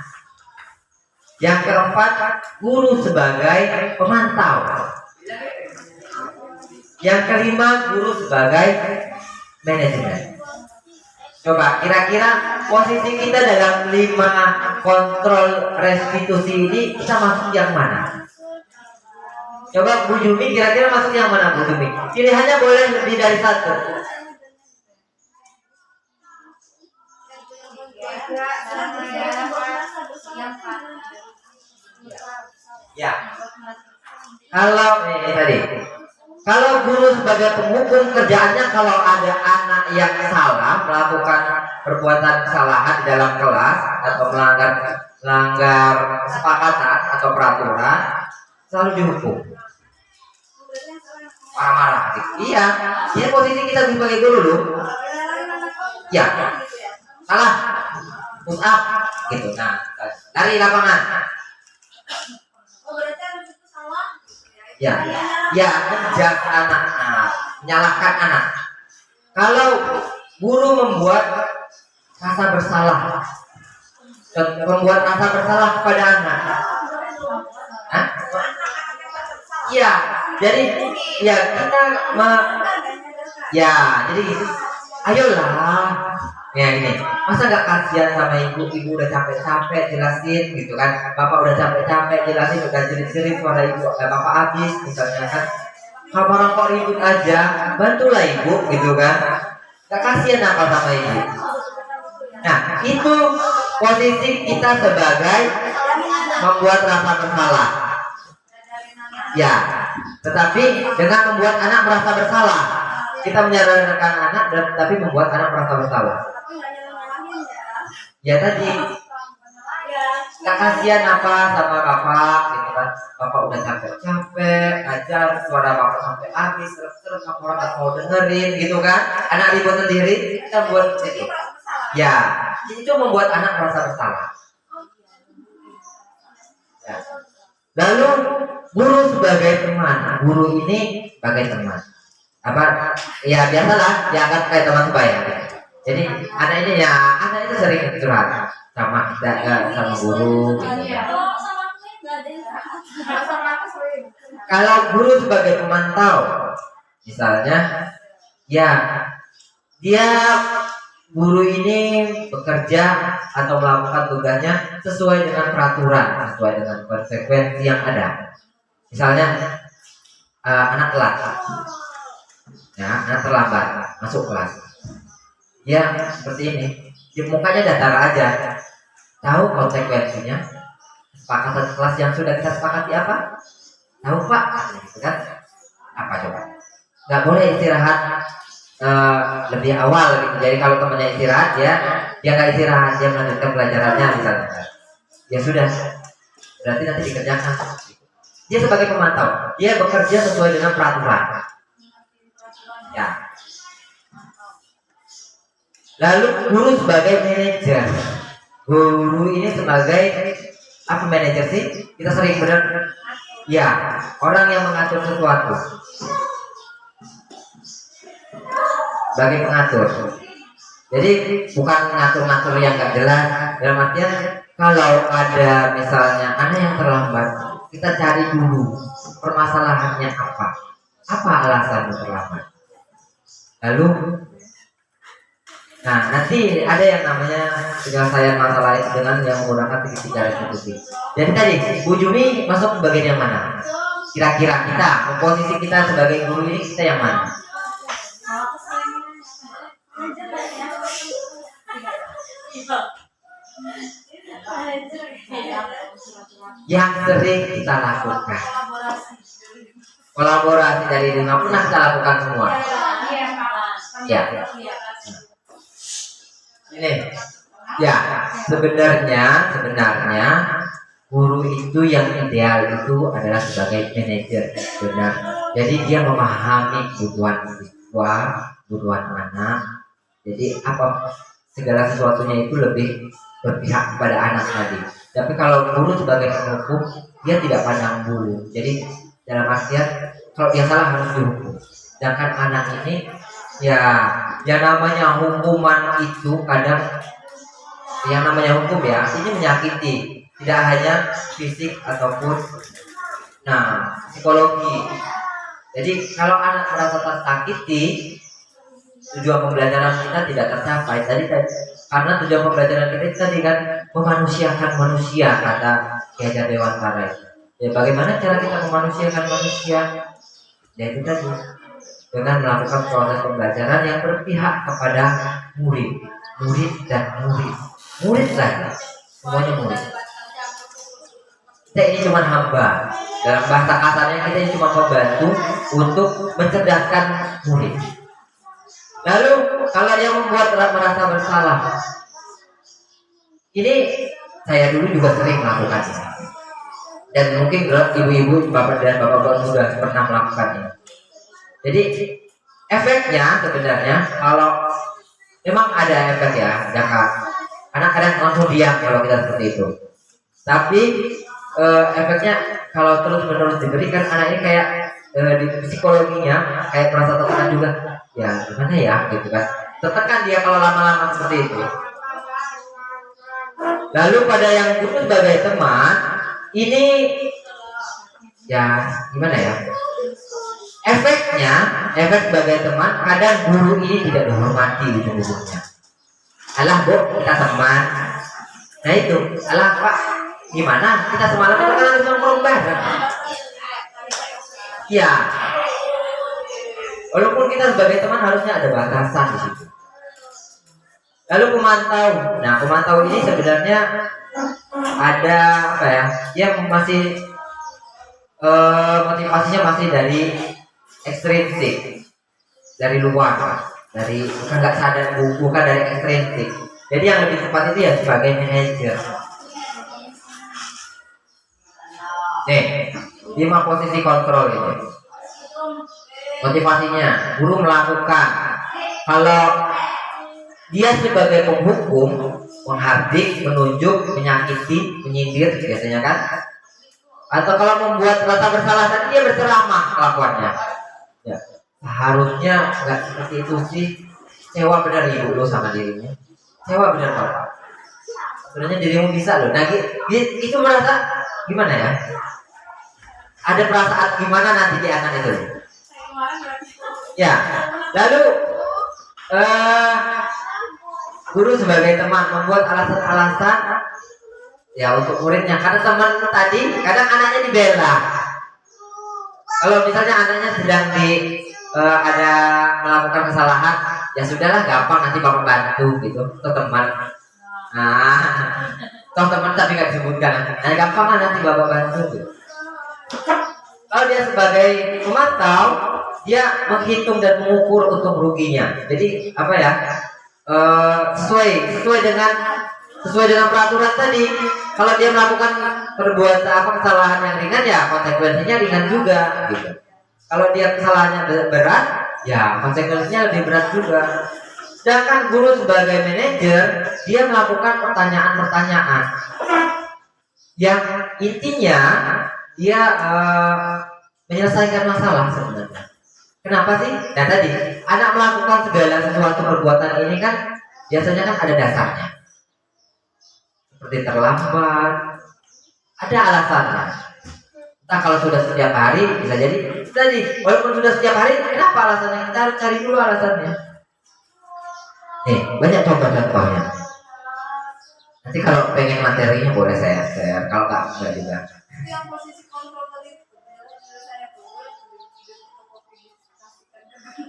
Yang keempat, guru sebagai pemantau. Yang kelima, guru sebagai manajemen. Coba kira-kira posisi kita dalam 5 kontrol restitusi ini, kita masuk yang mana? Coba Bu Jumi kira-kira masuk yang mana Bu Jumi? Pilihannya boleh lebih dari 1. Ya. Kalau guru sebagai penghukum, kerjaannya kalau ada anak yang salah melakukan perbuatan kesalahan di dalam kelas atau melanggar kesepakatan atau peraturan, selalu dihukum. Marah-marah. Iya, ini posisi kita sebagai guru loh. Ya, salah, push up, gitu. Nah, dari lapangan. Ya, menjak anak, menyalahkan anak. Kalau guru membuat rasa bersalah kepada anak, ya, jadi ya kita jadi ayolah Ya ini, masa nggak kasihan sama ibu? Ibu udah capek-capek jelasin gitu kan, bapak udah capek-capek jelasin, udah jerit-jerit suara ibu bapak habis misalnya kan, kalau orang kok ribut aja, bantulah ibu gitu kan, nggak kasihan apa sama ibu. Nah itu posisi kita sebagai membuat rasa bersalah. Ya, tetapi dengan membuat anak merasa bersalah, kita menyadarkan anak tapi membuat anak merasa bersalah. Ya tadi, tak kasihan apa sama bapak gitu kan, bapak udah capek-capek ajar, suara bapak sampai habis, terus kamu orang nggak mau dengerin gitu kan, anak ribut sendiri, kita buat itu. Ya, itu membuat anak merasa bersalah. Ya. Lalu guru sebagai teman, guru ini sebagai teman. Apa? Ya biasalah, dianggap kayak teman sebaya. Jadi anak ini ya, anak itu sering curhat sama kita, sama guru. Gitu. Kalau guru sebagai pemantau, misalnya, ya dia guru ini bekerja atau melakukan tugasnya sesuai dengan peraturan, sesuai dengan konsekuensi yang ada. Misalnya anak telat, ya anak terlambat masuk kelas. Ya seperti ini, di mukanya datar aja, tahu konsekuensinya. Kesepakatan kelas yang sudah kita sepakati apa? Tahu pak, gitu kan? Apa coba? Nggak boleh istirahat lebih awal gitu. Jadi kalau temannya istirahat, dia nggak istirahat, dia melanjutkan pelajarannya misalnya. Ya sudah, berarti nanti dikerjakan. Dia sebagai pemantau, dia bekerja sesuai dengan peraturan. Ya. Lalu guru sebagai manajer. Guru ini sebagai apa manajer sih? Kita sering benar. Ya, orang yang mengatur sesuatu. Sebagai pengatur. Jadi bukan ngatur-ngatur yang nggak jelas. Dalam artian kalau ada misalnya anak yang terlambat, kita cari dulu permasalahannya apa. Apa alasan terlambat? Lalu nah, nanti ada yang namanya penyelesaian masalah itu dengan yang menggunakan tiga restitusi. Jadi tadi, Bu Jumi masuk bagian yang mana? Kira-kira kita, posisi kita sebagai guru ini kita yang mana? Yang sering kita lakukan. Kolaborasi dari lima pernah kita lakukan semua. Ya. Ini, ya sebenarnya guru itu yang ideal itu adalah sebagai manajer, benar. Jadi dia memahami kebutuhan siswa, kebutuhan anak. Jadi apa segala sesuatunya itu lebih berpihak kepada anak tadi. Tapi kalau guru sebagai penghukum, dia tidak pandang bulu. Jadi dalam artian kalau dia salah harus dihukum. Sedangkan anak ini ya yang namanya hukuman itu kadang yang namanya hukum ya ini menyakiti, tidak hanya fisik ataupun psikologi. Jadi kalau anak merasa tersakiti, tujuan pembelajaran kita tidak tercapai tadi karena tujuan pembelajaran kita tadi kan memanusiakan manusia, kata Ki Hajar Dewantara. Ya bagaimana cara kita memanusiakan manusia? Ya itu tadi dengan melakukan proses pembelajaran yang berpihak kepada murid dan murid lagi, semuanya murid. Kita ini cuma hamba, dalam bahasa kasarnya kita ini cuma membantu untuk mencerdaskan murid. Lalu kalau yang membuat merasa bersalah, ini saya dulu juga sering melakukan ini, dan mungkin ibu-ibu, bapak dan bapak-bapak juga pernah melakukan ini. Jadi efeknya sebenarnya kalau memang ada efek ya, kadang-kadang langsung diam kalau kita seperti itu. Tapi efeknya kalau terus-menerus diberikan, anak ini kayak di psikologinya kayak merasa tertekan juga. Ya gimana ya gitu kan, tertekan dia kalau lama-lama seperti itu. Lalu pada yang guru sebagai teman ini ya gimana ya, efek sebagai teman kadang guru ini tidak dihormati ujung-ujungnya. Alah Bu, kita teman. Nah itu, alah Pak, gimana? Kita semalam itu kan harus nongkrong bareng. Ya, walaupun kita sebagai teman harusnya ada batasan di situ. Lalu pemantau. Nah, pemantau ini sebenarnya ada apa ya? Dia masih motivasinya masih dari ekstrinsik, dari luar, dari nggak sadar, bukan dari ekstrinsik. Jadi yang lebih tepat itu ya sebagai manajer. Nih, 5 posisi kontrol ini. Motivasinya, guru melakukan. Kalau dia sebagai penghukum, menghardik, menunjuk, menyakiti, menyindir, biasanya kan. Atau kalau membuat rasa bersalah, tadi dia berceramah kelakuannya. Ya, seharusnya nggak seperti itu sih. Sewa benar ibu lo sama dirinya. Sewa benar bapak. Sebenarnya dirimu bisa loh. Nah, itu merasa gimana ya? Ada perasaan gimana nanti di anak itu? Ya, lalu guru sebagai teman membuat alasan-alasan ya untuk muridnya, karena teman tadi kadang anaknya dibela. Kalau misalnya anaknya sedang ada melakukan kesalahan, ya sudahlah gampang nanti bapak bantu gitu, atau teman. Nah, toh teman tapi nggak disebutkan. Nah, gampang lah nanti bapak bantu gitu. Kalau dia sebagai pemantau, dia menghitung dan mengukur untung ruginya. Jadi apa ya? Sesuai dengan peraturan tadi. Kalau dia melakukan perbuatan kesalahan yang ringan, ya konsekuensinya ringan juga gitu. Kalau dia kesalahannya berat, ya konsekuensinya lebih berat juga. Sedangkan guru sebagai manajer, dia melakukan pertanyaan-pertanyaan yang intinya dia menyelesaikan masalah sebenarnya. Kenapa sih? Nah tadi anak melakukan segala sesuatu perbuatan ini kan biasanya kan ada dasarnya. Seperti terlambat, ada alasannya. Entah kalau sudah setiap hari bisa jadi tadi, walaupun sudah setiap hari, kenapa alasannya? Kita harus cari dulu alasannya. Nih, banyak contoh-contohnya. Nanti kalau pengen materinya boleh saya share, kalau enggak juga. Yang posisi kontrol tadi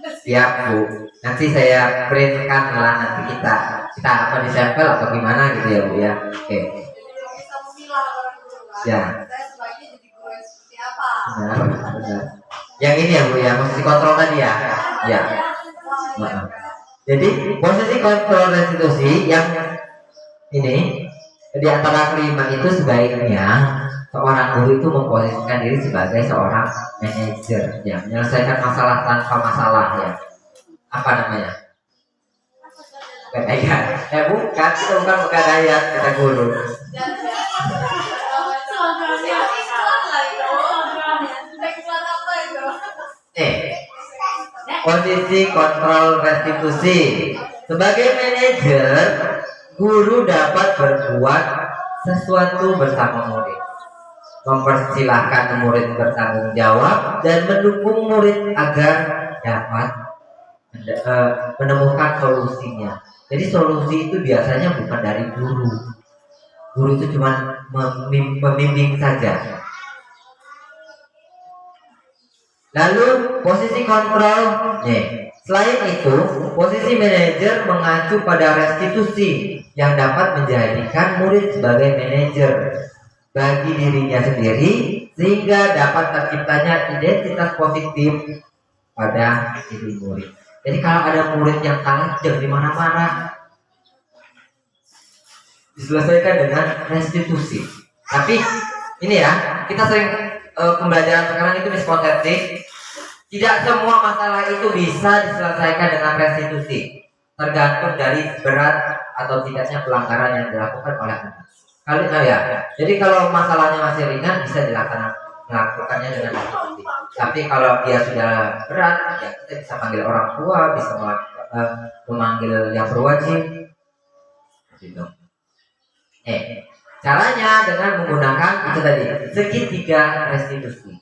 Siap Bu, nanti saya printkan lah, nanti kita apa di sampel atau gimana gitu ya Bu ya. Oke. bisa memilah orang dulu kan. Ya. Saya sebaiknya jadi guru yang seperti apa? Benar. Yang ini ya Bu ya, posisi kontrol tadi ya. Ya. Maaf. Jadi posisi kontrol restitusi yang ini di antara kelima itu sebaiknya seorang guru itu memposisikan diri sebagai seorang manajer yang menyelesaikan masalah tanpa masalah ya. Apa namanya? Pegadaian. Bukan, itu bukan pegadaian kata guru. Posisi kontrol restitusi. Sebagai manajer, guru dapat berbuat sesuatu bersama murid, mempersilahkan murid bertanggung jawab dan mendukung murid agar dapat menemukan solusinya. Jadi solusi itu biasanya bukan dari guru. Guru itu cuma membimbing saja. Lalu posisi kontrol, selain itu posisi manajer mengacu pada restitusi yang dapat menjadikan murid sebagai manajer bagi dirinya sendiri sehingga dapat terciptanya identitas positif pada diri murid. Jadi kalau ada murid yang kalah jangan dimarah-marah, diselesaikan dengan restitusi. Tapi ini ya, kita sering pembelajaran sekarang itu miskonsepsi. Tidak semua masalah itu bisa diselesaikan dengan restitusi, tergantung dari berat atau tidaknya pelanggaran yang dilakukan oleh anak. Jadi kalau masalahnya masih ringan bisa melakukannya dengan restitusi. Tapi kalau dia sudah berat, ya kita bisa panggil orang tua, bisa memanggil yang berwajib. Gitu. Caranya dengan menggunakan itu tadi segitiga restitusi.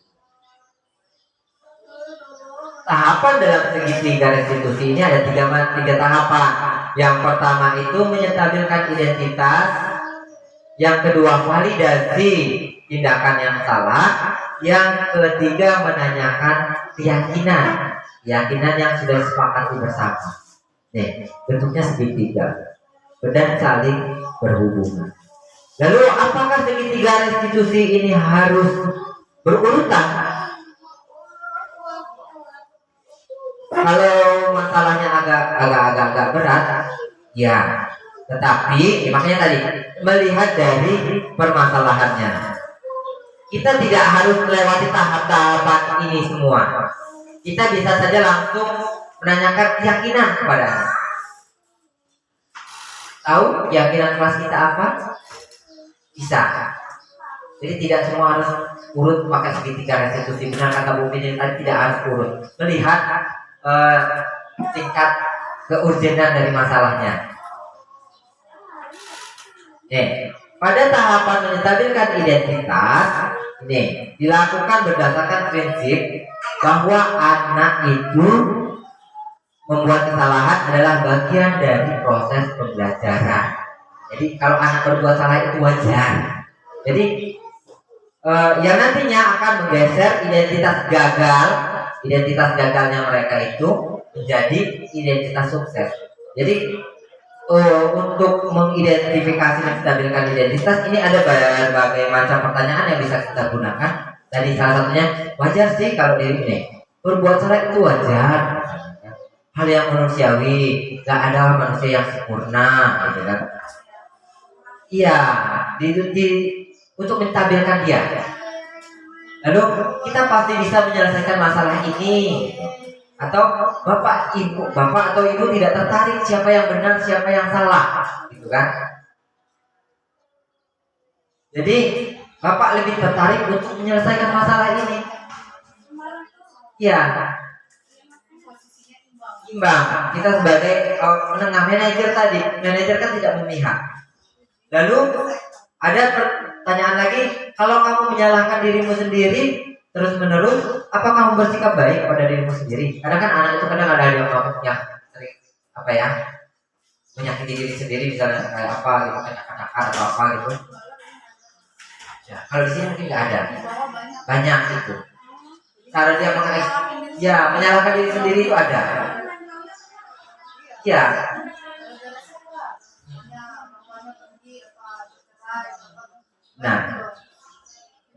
Tahapan dalam segitiga restitusi ini ada tiga tahapan. Yang pertama itu menstabilkan identitas, yang kedua validasi tindakan yang salah, yang ketiga menanyakan keyakinan yang sudah disepakati bersama. Nih, bentuknya segitiga dan saling berhubungan. Lalu apakah segitiga restitusi ini harus berurutan? Kalau masalahnya agak berat, ya. Tetapi makanya tadi melihat dari permasalahannya, kita tidak harus melewati tahap-tahapan ini semua. Kita bisa saja langsung menanyakan keyakinan kepadanya. Tahu keyakinan kelas kita apa? Bisa. Jadi tidak semua harus urut pakai segitiga restitusi. Benar kata Bu Pinin tadi, tidak harus urut. Melihat tingkat keurgenan dari masalahnya. Pada tahapan menstabilkan identitas, ini dilakukan berdasarkan prinsip bahwa anak itu membuat kesalahan adalah bagian dari proses pembelajaran. Jadi kalau anak berbuat salah itu wajar. Jadi yang nantinya akan menggeser identitas gagalnya mereka itu menjadi identitas sukses. Jadi untuk mengidentifikasi dan menstabilkan identitas ini ada berbagai macam pertanyaan yang bisa kita gunakan. Tadi salah satunya, wajar sih kalau diri ini berbuat salah itu wajar, hal yang manusiawi, gak ada manusia yang sempurna, gitu kan? Iya, untuk menstabilkan dia. Lalu kita pasti bisa menyelesaikan masalah ini. Atau bapak atau ibu tidak tertarik siapa yang benar siapa yang salah, gitu kan? Jadi bapak lebih tertarik untuk menyelesaikan masalah ini. Ya, imbang. Kita sebagai menengah manajer tadi, manajer kan tidak memihak. Lalu ada pertanyaan lagi, kalau kamu menyalahkan dirimu sendiri terus menerus, apa kamu bersikap baik pada dirimu sendiri? Kadang kan anak itu kadang ada yang sering menyakiti diri sendiri, misalnya kayak apa gitu, kata-kata atau apa gitu. Ya, kalau di sini mungkin nggak ada, banyak itu. Cara dia menyalahkan diri sendiri itu ada. Ya.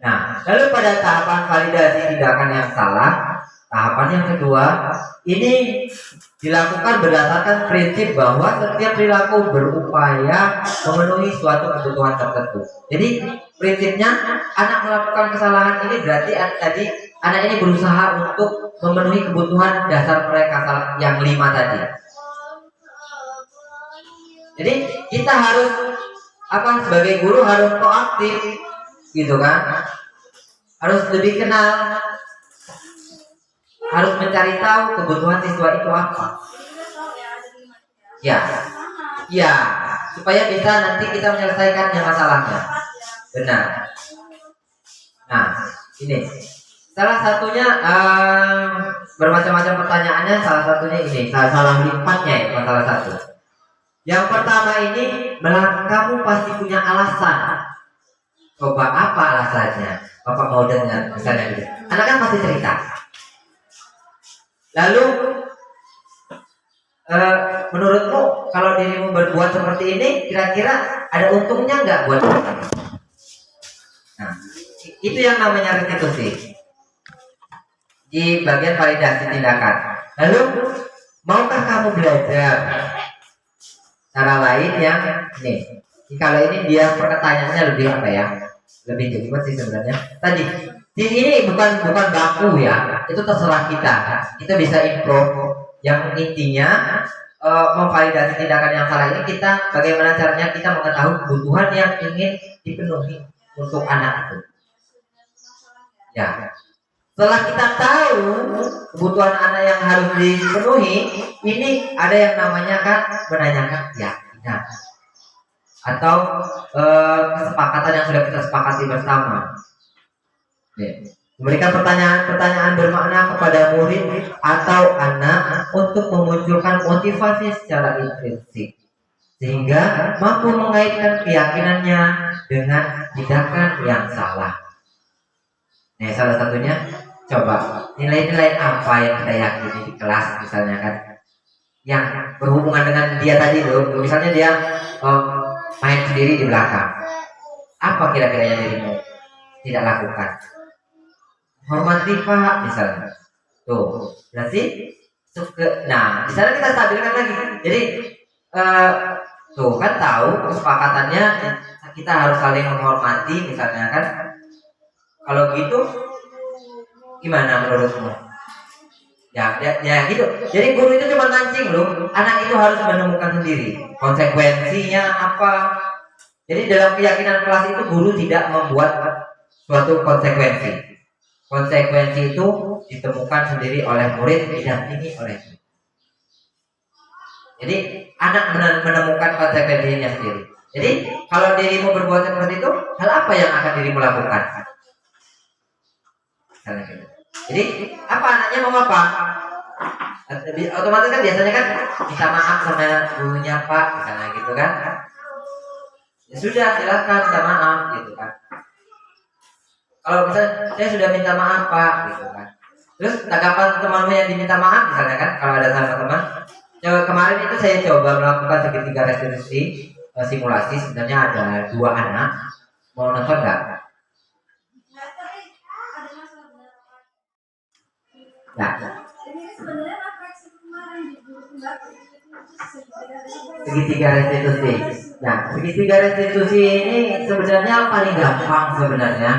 Nah, lalu pada tahapan validasi tindakan yang salah, tahapan yang kedua, ini dilakukan berdasarkan prinsip bahwa setiap perilaku berupaya memenuhi suatu kebutuhan tertentu. Jadi prinsipnya anak melakukan kesalahan ini berarti tadi anak ini berusaha untuk memenuhi kebutuhan dasar mereka yang 5 tadi. Jadi kita harus sebagai guru harus proaktif, gitu kan? Harus lebih kenal, harus mencari tahu kebutuhan siswa itu apa. Ya, supaya bisa nanti kita menyelesaikan masalahnya. Benar. Nah, ini salah satunya bermacam-macam pertanyaannya. Salah satunya ini salah limpatnya ya, masalah satu. Yang pertama ini, kamu pasti punya alasan. Coba apa alasannya? Bapak mau dengar, misalnya gitu. Anak kan pasti cerita. Lalu, menurutmu kalau dirimu berbuat seperti ini, kira-kira ada untungnya nggak buat kamu? Nah, itu yang namanya restitusi di bagian validasi tindakan. Lalu, maukah kamu belajar cara lain yang nih? Kalau ini dia pertanyaannya lebih lebih jelimet sih sebenarnya. Tadi di ini bukan baku ya, itu terserah kita. Kita bisa improve. Yang intinya memvalidasi tindakan yang salah ini kita bagaimana caranya kita mengetahui kebutuhan yang ingin dipenuhi untuk anak itu. Ya. Setelah kita tahu kebutuhan anak yang harus dipenuhi, ini ada yang namanya kan menanyakan keyakinan atau kesepakatan yang sudah kita sepakati bersama. Memberikan pertanyaan-pertanyaan bermakna kepada murid atau anak untuk memunculkan motivasi secara intrinsik, sehingga mampu mengaitkan keyakinannya dengan tindakan yang salah. Nah, salah satunya, coba nilai-nilai apa yang kita yakini di kelas misalnya kan, yang berhubungan dengan dia tadi loh. Misalnya dia main sendiri di belakang, apa kira-kira yang dirimu tidak lakukan? Hormati Pak misalnya, tuh berarti suka. Nah, di sana kita stabilkan lagi. Jadi tuh kan tahu kesepakatannya kita harus saling menghormati misalnya kan. Kalau gitu gimana menurutmu? Ya gitu. Jadi guru itu cuma mancing loh. Anak itu harus menemukan sendiri konsekuensinya apa. Jadi dalam keyakinan kelas itu guru tidak membuat suatu konsekuensi. Konsekuensi itu ditemukan sendiri oleh murid, didampingi oleh guru. Jadi anak menemukan konsekuensinya sendiri. Jadi kalau dirimu berbuat seperti itu, hal apa yang akan dirimu lakukan? Jadi apa anaknya mau apa? Otomatis kan biasanya kan minta maaf sama gurunya Pak, misalnya gitu kan? Ya sudah, silakan minta maaf gitu kan. Kalau misalnya saya sudah minta maaf Pak, gitu kan. Terus tanggapan temanmu yang diminta maaf misalnya kan, kalau ada sama teman. Kemarin itu saya coba melakukan segitiga restitusi simulasi. Sebenarnya ada 2 anak. Mau nonton nggak? Nah, segitiga restitusi. Nah, segitiga restitusi ini sebenarnya paling gampang sebenarnya.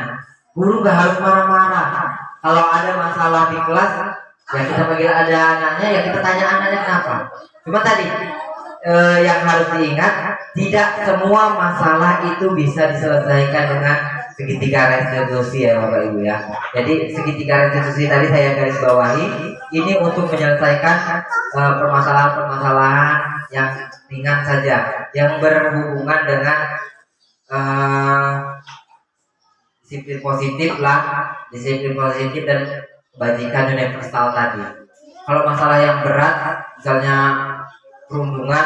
Guru gak harus marah-marah. Kalau ada masalah di kelas, ya kita panggil ada anaknya, ya kita tanya anaknya kenapa. Cuma tadi yang harus diingat, tidak semua masalah itu bisa diselesaikan dengan segitiga restitusi ya Bapak Ibu ya. Jadi segitiga restitusi tadi saya garis bawahi, ini untuk menyelesaikan permasalahan-permasalahan yang ringan saja, yang berhubungan dengan disiplin positif dan kebajikan universal tadi. Kalau masalah yang berat, misalnya perundungan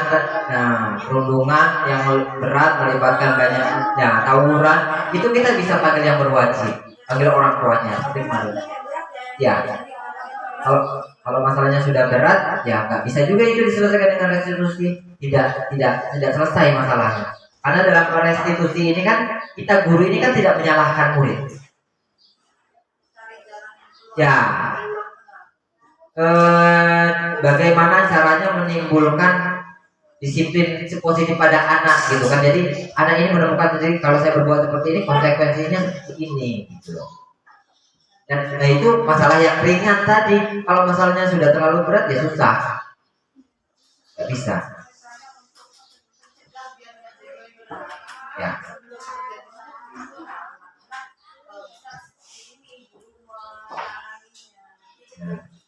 yang berat melibatkan banyak tawuran, itu kita bisa panggil yang berwajib, panggil orang tuanya seperti kemarin. Ya, kalau masalahnya sudah berat, ya nggak bisa juga itu diselesaikan dengan restitusi. Tidak selesai masalahnya. Karena dalam restitusi ini kan kita guru ini kan tidak menyalahkan murid. Ya, bagaimana caranya menimbulkan disiplin positif pada anak gitu kan. Jadi anak ini menemukan sendiri, kalau saya berbuat seperti ini konsekuensinya seperti ini gitu loh. Dan itu masalah yang ringan tadi. Kalau masalahnya sudah terlalu berat ya susah, nggak bisa. Ya.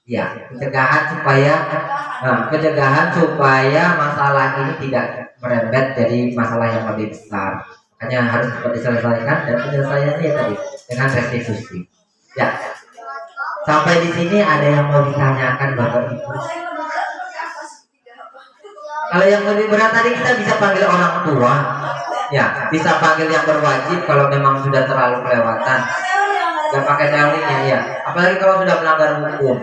Ya, pencegahan supaya masalah ini tidak merembet jadi masalah yang lebih besar. Makanya harus cepat diselesaikan, dan penyelesaiannya ya tadi dengan restitusi. Ya. Sampai di sini ada yang mau ditanyakan Bapak Ibu? Kalau yang lebih berat tadi kita bisa panggil orang tua. Ya, bisa panggil yang berwajib kalau memang sudah terlalu kelewatan. Gak pakai teorinya ya. Apalagi kalau sudah melanggar hukum.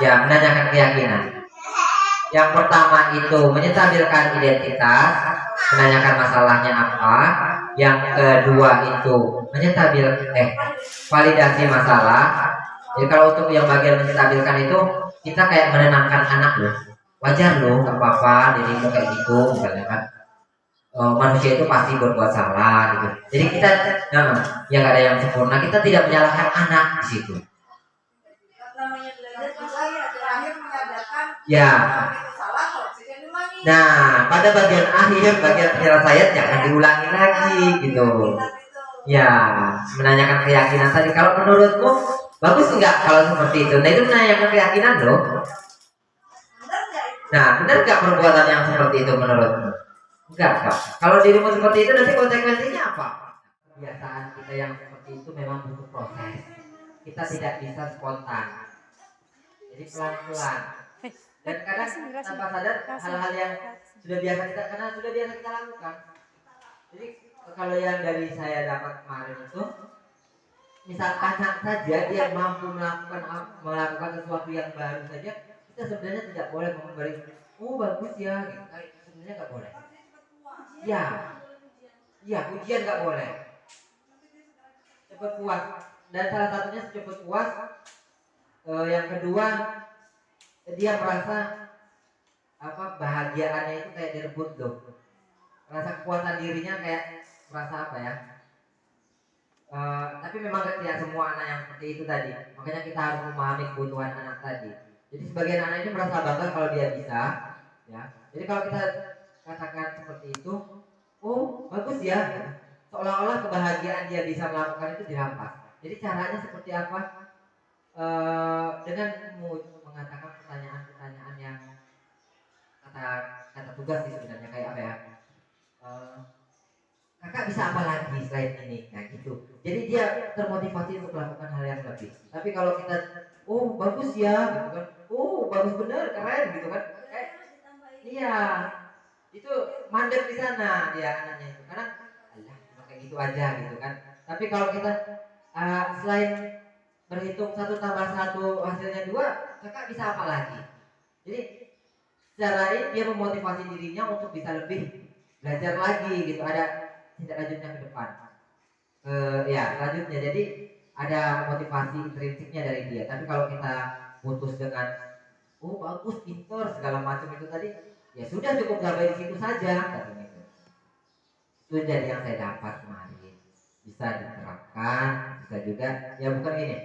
Ya, menanyakan keyakinan. Yang pertama itu menyetabilkan identitas, menanyakan masalahnya apa. Yang kedua itu validasi masalah. Jadi kalau untuk yang bagian menstabilkan itu kita kayak menenangkan anak loh. Wajar loh, nggak apa-apa dirimu kayak gitu misalnya kan. Manusia itu pasti berbuat salah gitu. Jadi kita ya nggak ada yang sempurna. Kita tidak menyalahkan anak di situ. Ya. Nah, pada bagian akhir, bagian penyelesaian jangan diulangi lagi gitu. Ya, menanyakan keyakinan tadi. Kalau menurutmu bagus enggak kalau seperti itu? Nah, itu menanyakan keyakinan loh. Nah, benar enggak perbuatan yang seperti itu menurutmu? Enggak, Kak. Kalau dirimu seperti itu nanti konsekuensinya apa? Kebiasaan kita yang seperti itu memang butuh proses. Kita tidak bisa spontan. Jadi pelan-pelan. Dan kadang tanpa sadar hal-hal yang sudah biasa kita karena sudah biasa kita lakukan. Jadi kalau yang dari saya dapat kemarin itu, misalkan saja dia mampu melakukan sesuatu yang baru saja, kita sebenarnya tidak boleh memberi, oh bagus ya, gitu. Sebenarnya nggak boleh. Ya, ya ujian nggak boleh. Cepat puas. Dan salah satunya cepat puas. Yang kedua, dia merasa apa bahagiaannya itu kayak direbut loh. Rasa kepuasan dirinya kayak merasa apa ya? Tapi memang tidak semua anak yang seperti itu tadi. Makanya kita harus memahami kebutuhan anak tadi. Jadi sebagian anak ini merasa bangga kalau dia bisa, ya. Jadi kalau kita katakan seperti itu, oh bagus ya, seolah-olah kebahagiaan dia bisa melakukan itu dirampas. Jadi caranya seperti apa? Dengan mengatakan pertanyaan-pertanyaan yang kata tugas sih sebenarnya kayak apa ya? Kakak bisa apa lagi selain ini? Nah gitu. Jadi dia termotivasi untuk melakukan hal yang lebih. Tapi kalau kita, oh bagus ya, gitu kan? Oh bagus bener, keren, gitu kan? Iya, itu mandek di sana dia anaknya itu. Karena, alah, cuma kayak gitu aja, gitu kan? Tapi kalau kita selain berhitung 1 tambah 1 hasilnya 2, kakak bisa apa lagi? Jadi secara ini dia memotivasi dirinya untuk bisa lebih belajar lagi gitu. Ada tindak lanjutnya ke depan. Ya selanjutnya jadi ada motivasi intrinsiknya dari dia. Tapi kalau kita putus dengan oh bagus pintar segala macam itu tadi, ya sudah cukup sampai di situ saja katanya itu. Itu jadi yang saya dapat kemarin. Bisa diterapkan, bisa juga ya bukan gini.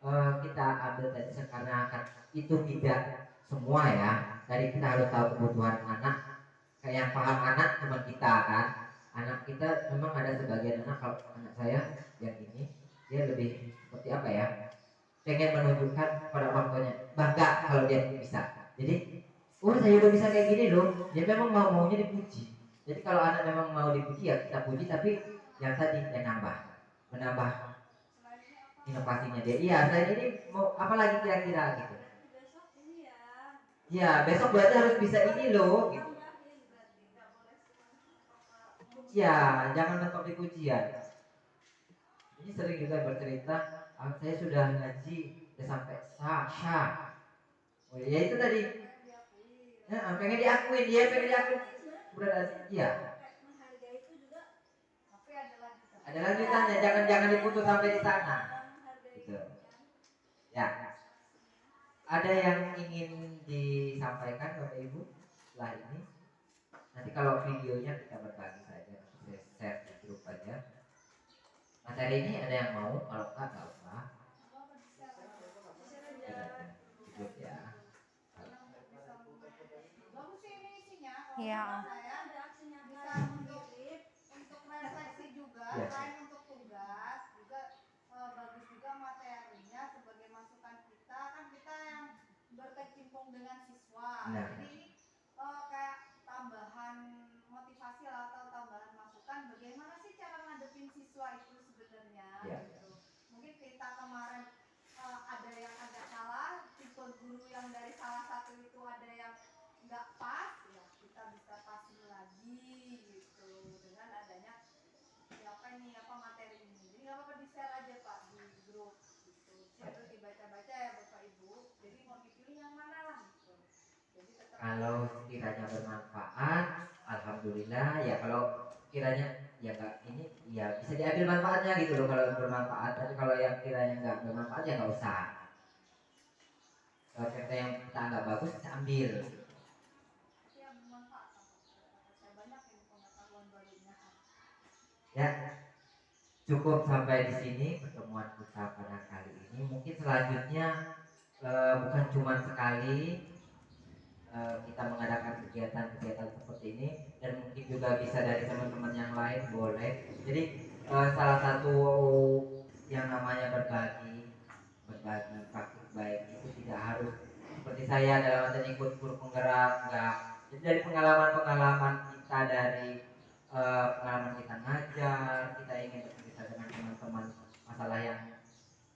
Kita ambil tadi karena itu tidak semua ya. Jadi kita harus tahu kebutuhan anak. Kayak yang paham anak cuma kita kan. Anak kita memang ada sebagian anak, kalau anak saya yang ini dia lebih seperti apa ya, pengen menunjukkan pada orang tuanya bangga kalau dia bisa. Jadi oh saya udah bisa kayak gini loh, dia memang maunya dipuji. Jadi kalau anak memang mau dipuji ya kita puji, tapi yang tadi yang menambah inovasinya dia. Iya saya ini mau apa lagi kira-kira gitu. Ya besok berarti harus bisa ini loh gitu. Ya, jangan mentok di pujian. Ini sering juga bercerita, saya sudah ngaji udah sampai sah. Oh ya itu tadi. Ya, pengen diakuin, dia pengen diakuin. Udah iya. Ada lanjutannya, jangan diputus sampai di sana. Gitu. Ya. Ada yang ingin disampaikan Bapak Ibu setelah ini? Nanti kalau videonya kita berbagi saja, saya share di grup aja. Materi ini ada yang mau, kalau nggak usah. Cukup ya. Iya. Bisa mengirim untuk refleksi juga, selain untuk tugas, juga bagus juga materinya sebagai masukan kita. Kan kita yang berkecimpung dengan siswa. Jadi ini kayak tambahan motivasi lah atau tambahan masukan. Bagaimana sih cara ngadepin siswa itu sebenarnya? Gitu. Mungkin kita kemarin ada yang agak salah, tipe guru yang dari salah satu itu ada yang nggak pas, ya kita bisa pasin lagi gitu dengan adanya materi ini. Jadi nggak apa-apa di share aja Pak di grup gitu. Sambil dibaca-baca ya Bapak Ibu. Jadi mau dipilih yang mana lah gitu. Jadi tetap kalau kiranya bermanfaat, alhamdulillah ya. Kalau kiranya ya nggak ini, ya bisa diambil manfaatnya gitu loh kalau bermanfaat. Tapi kalau yang kiranya nggak bermanfaat ya nggak usah. Kalau cerita yang kita anggap bagus kita ambil. yang bermanfaat. Saya banyak yang pengetahuan barunya. Ya, cukup sampai di sini pertemuan kita pada kali ini. Mungkin selanjutnya bukan cuma sekali kita mengadakan kegiatan-kegiatan seperti ini, dan mungkin juga bisa dari teman-teman yang lain boleh. Jadi salah satu yang namanya berbagi praktik baik itu tidak harus seperti saya dalam arti ikut guru penggerak, enggak. Jadi dari pengalaman-pengalaman kita dari pengalaman kita ngajar, kita ingin bercerita dengan teman-teman masalah yang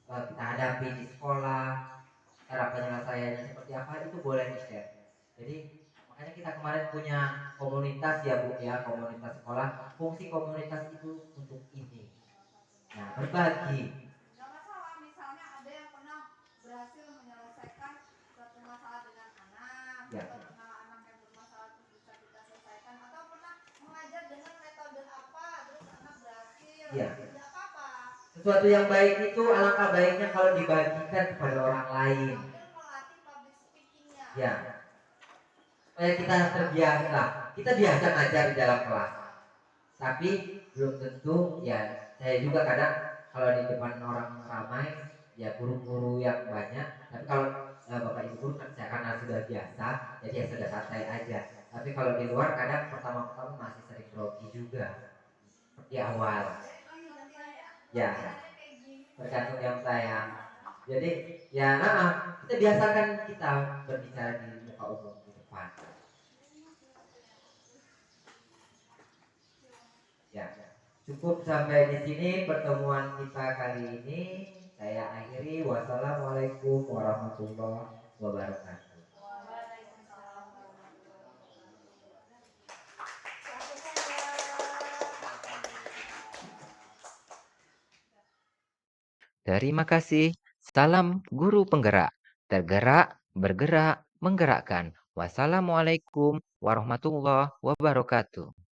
kita hadapi di sekolah, cara penyelesaiannya seperti apa itu boleh di-share. Jadi makanya kita kemarin punya komunitas ya Bu ya, komunitas sekolah. Fungsi komunitas itu untuk ini. Nah, berbagi. Nggak masalah, misalnya ada yang pernah berhasil menyelesaikan suatu masalah dengan anak, Ya. atau pernah anak yang bermasalah terus bisa kita selesaikan, atau pernah mengajar dengan metode apa, terus anak berhasil, Ya. tidak apa-apa. Sesuatu yang baik itu alangkah baiknya kalau dibagikan kepada orang lain. Sambil melatih public speakingnya. Ya. Supaya kita terbiasa. Kita biasa ngajar di dalam kelas. Tapi belum tentu ya saya juga kadang kalau di depan orang ramai ya guru-guru yang banyak, tapi kalau bapak ibu guru kan saya karena sudah biasa jadi ya sudah santai aja. Tapi kalau di luar kadang pertama-tama masih sering grogi juga seperti awal ya, tergantung yang saya. Jadi ya kita biasakan kita berbicara di muka umum di depan ya. Cukup sampai di sini pertemuan kita kali ini. Saya akhiri. Wassalamualaikum warahmatullahi wabarakatuh. Terima kasih. Salam guru penggerak. Tergerak, bergerak, menggerakkan. Wassalamualaikum warahmatullahi wabarakatuh.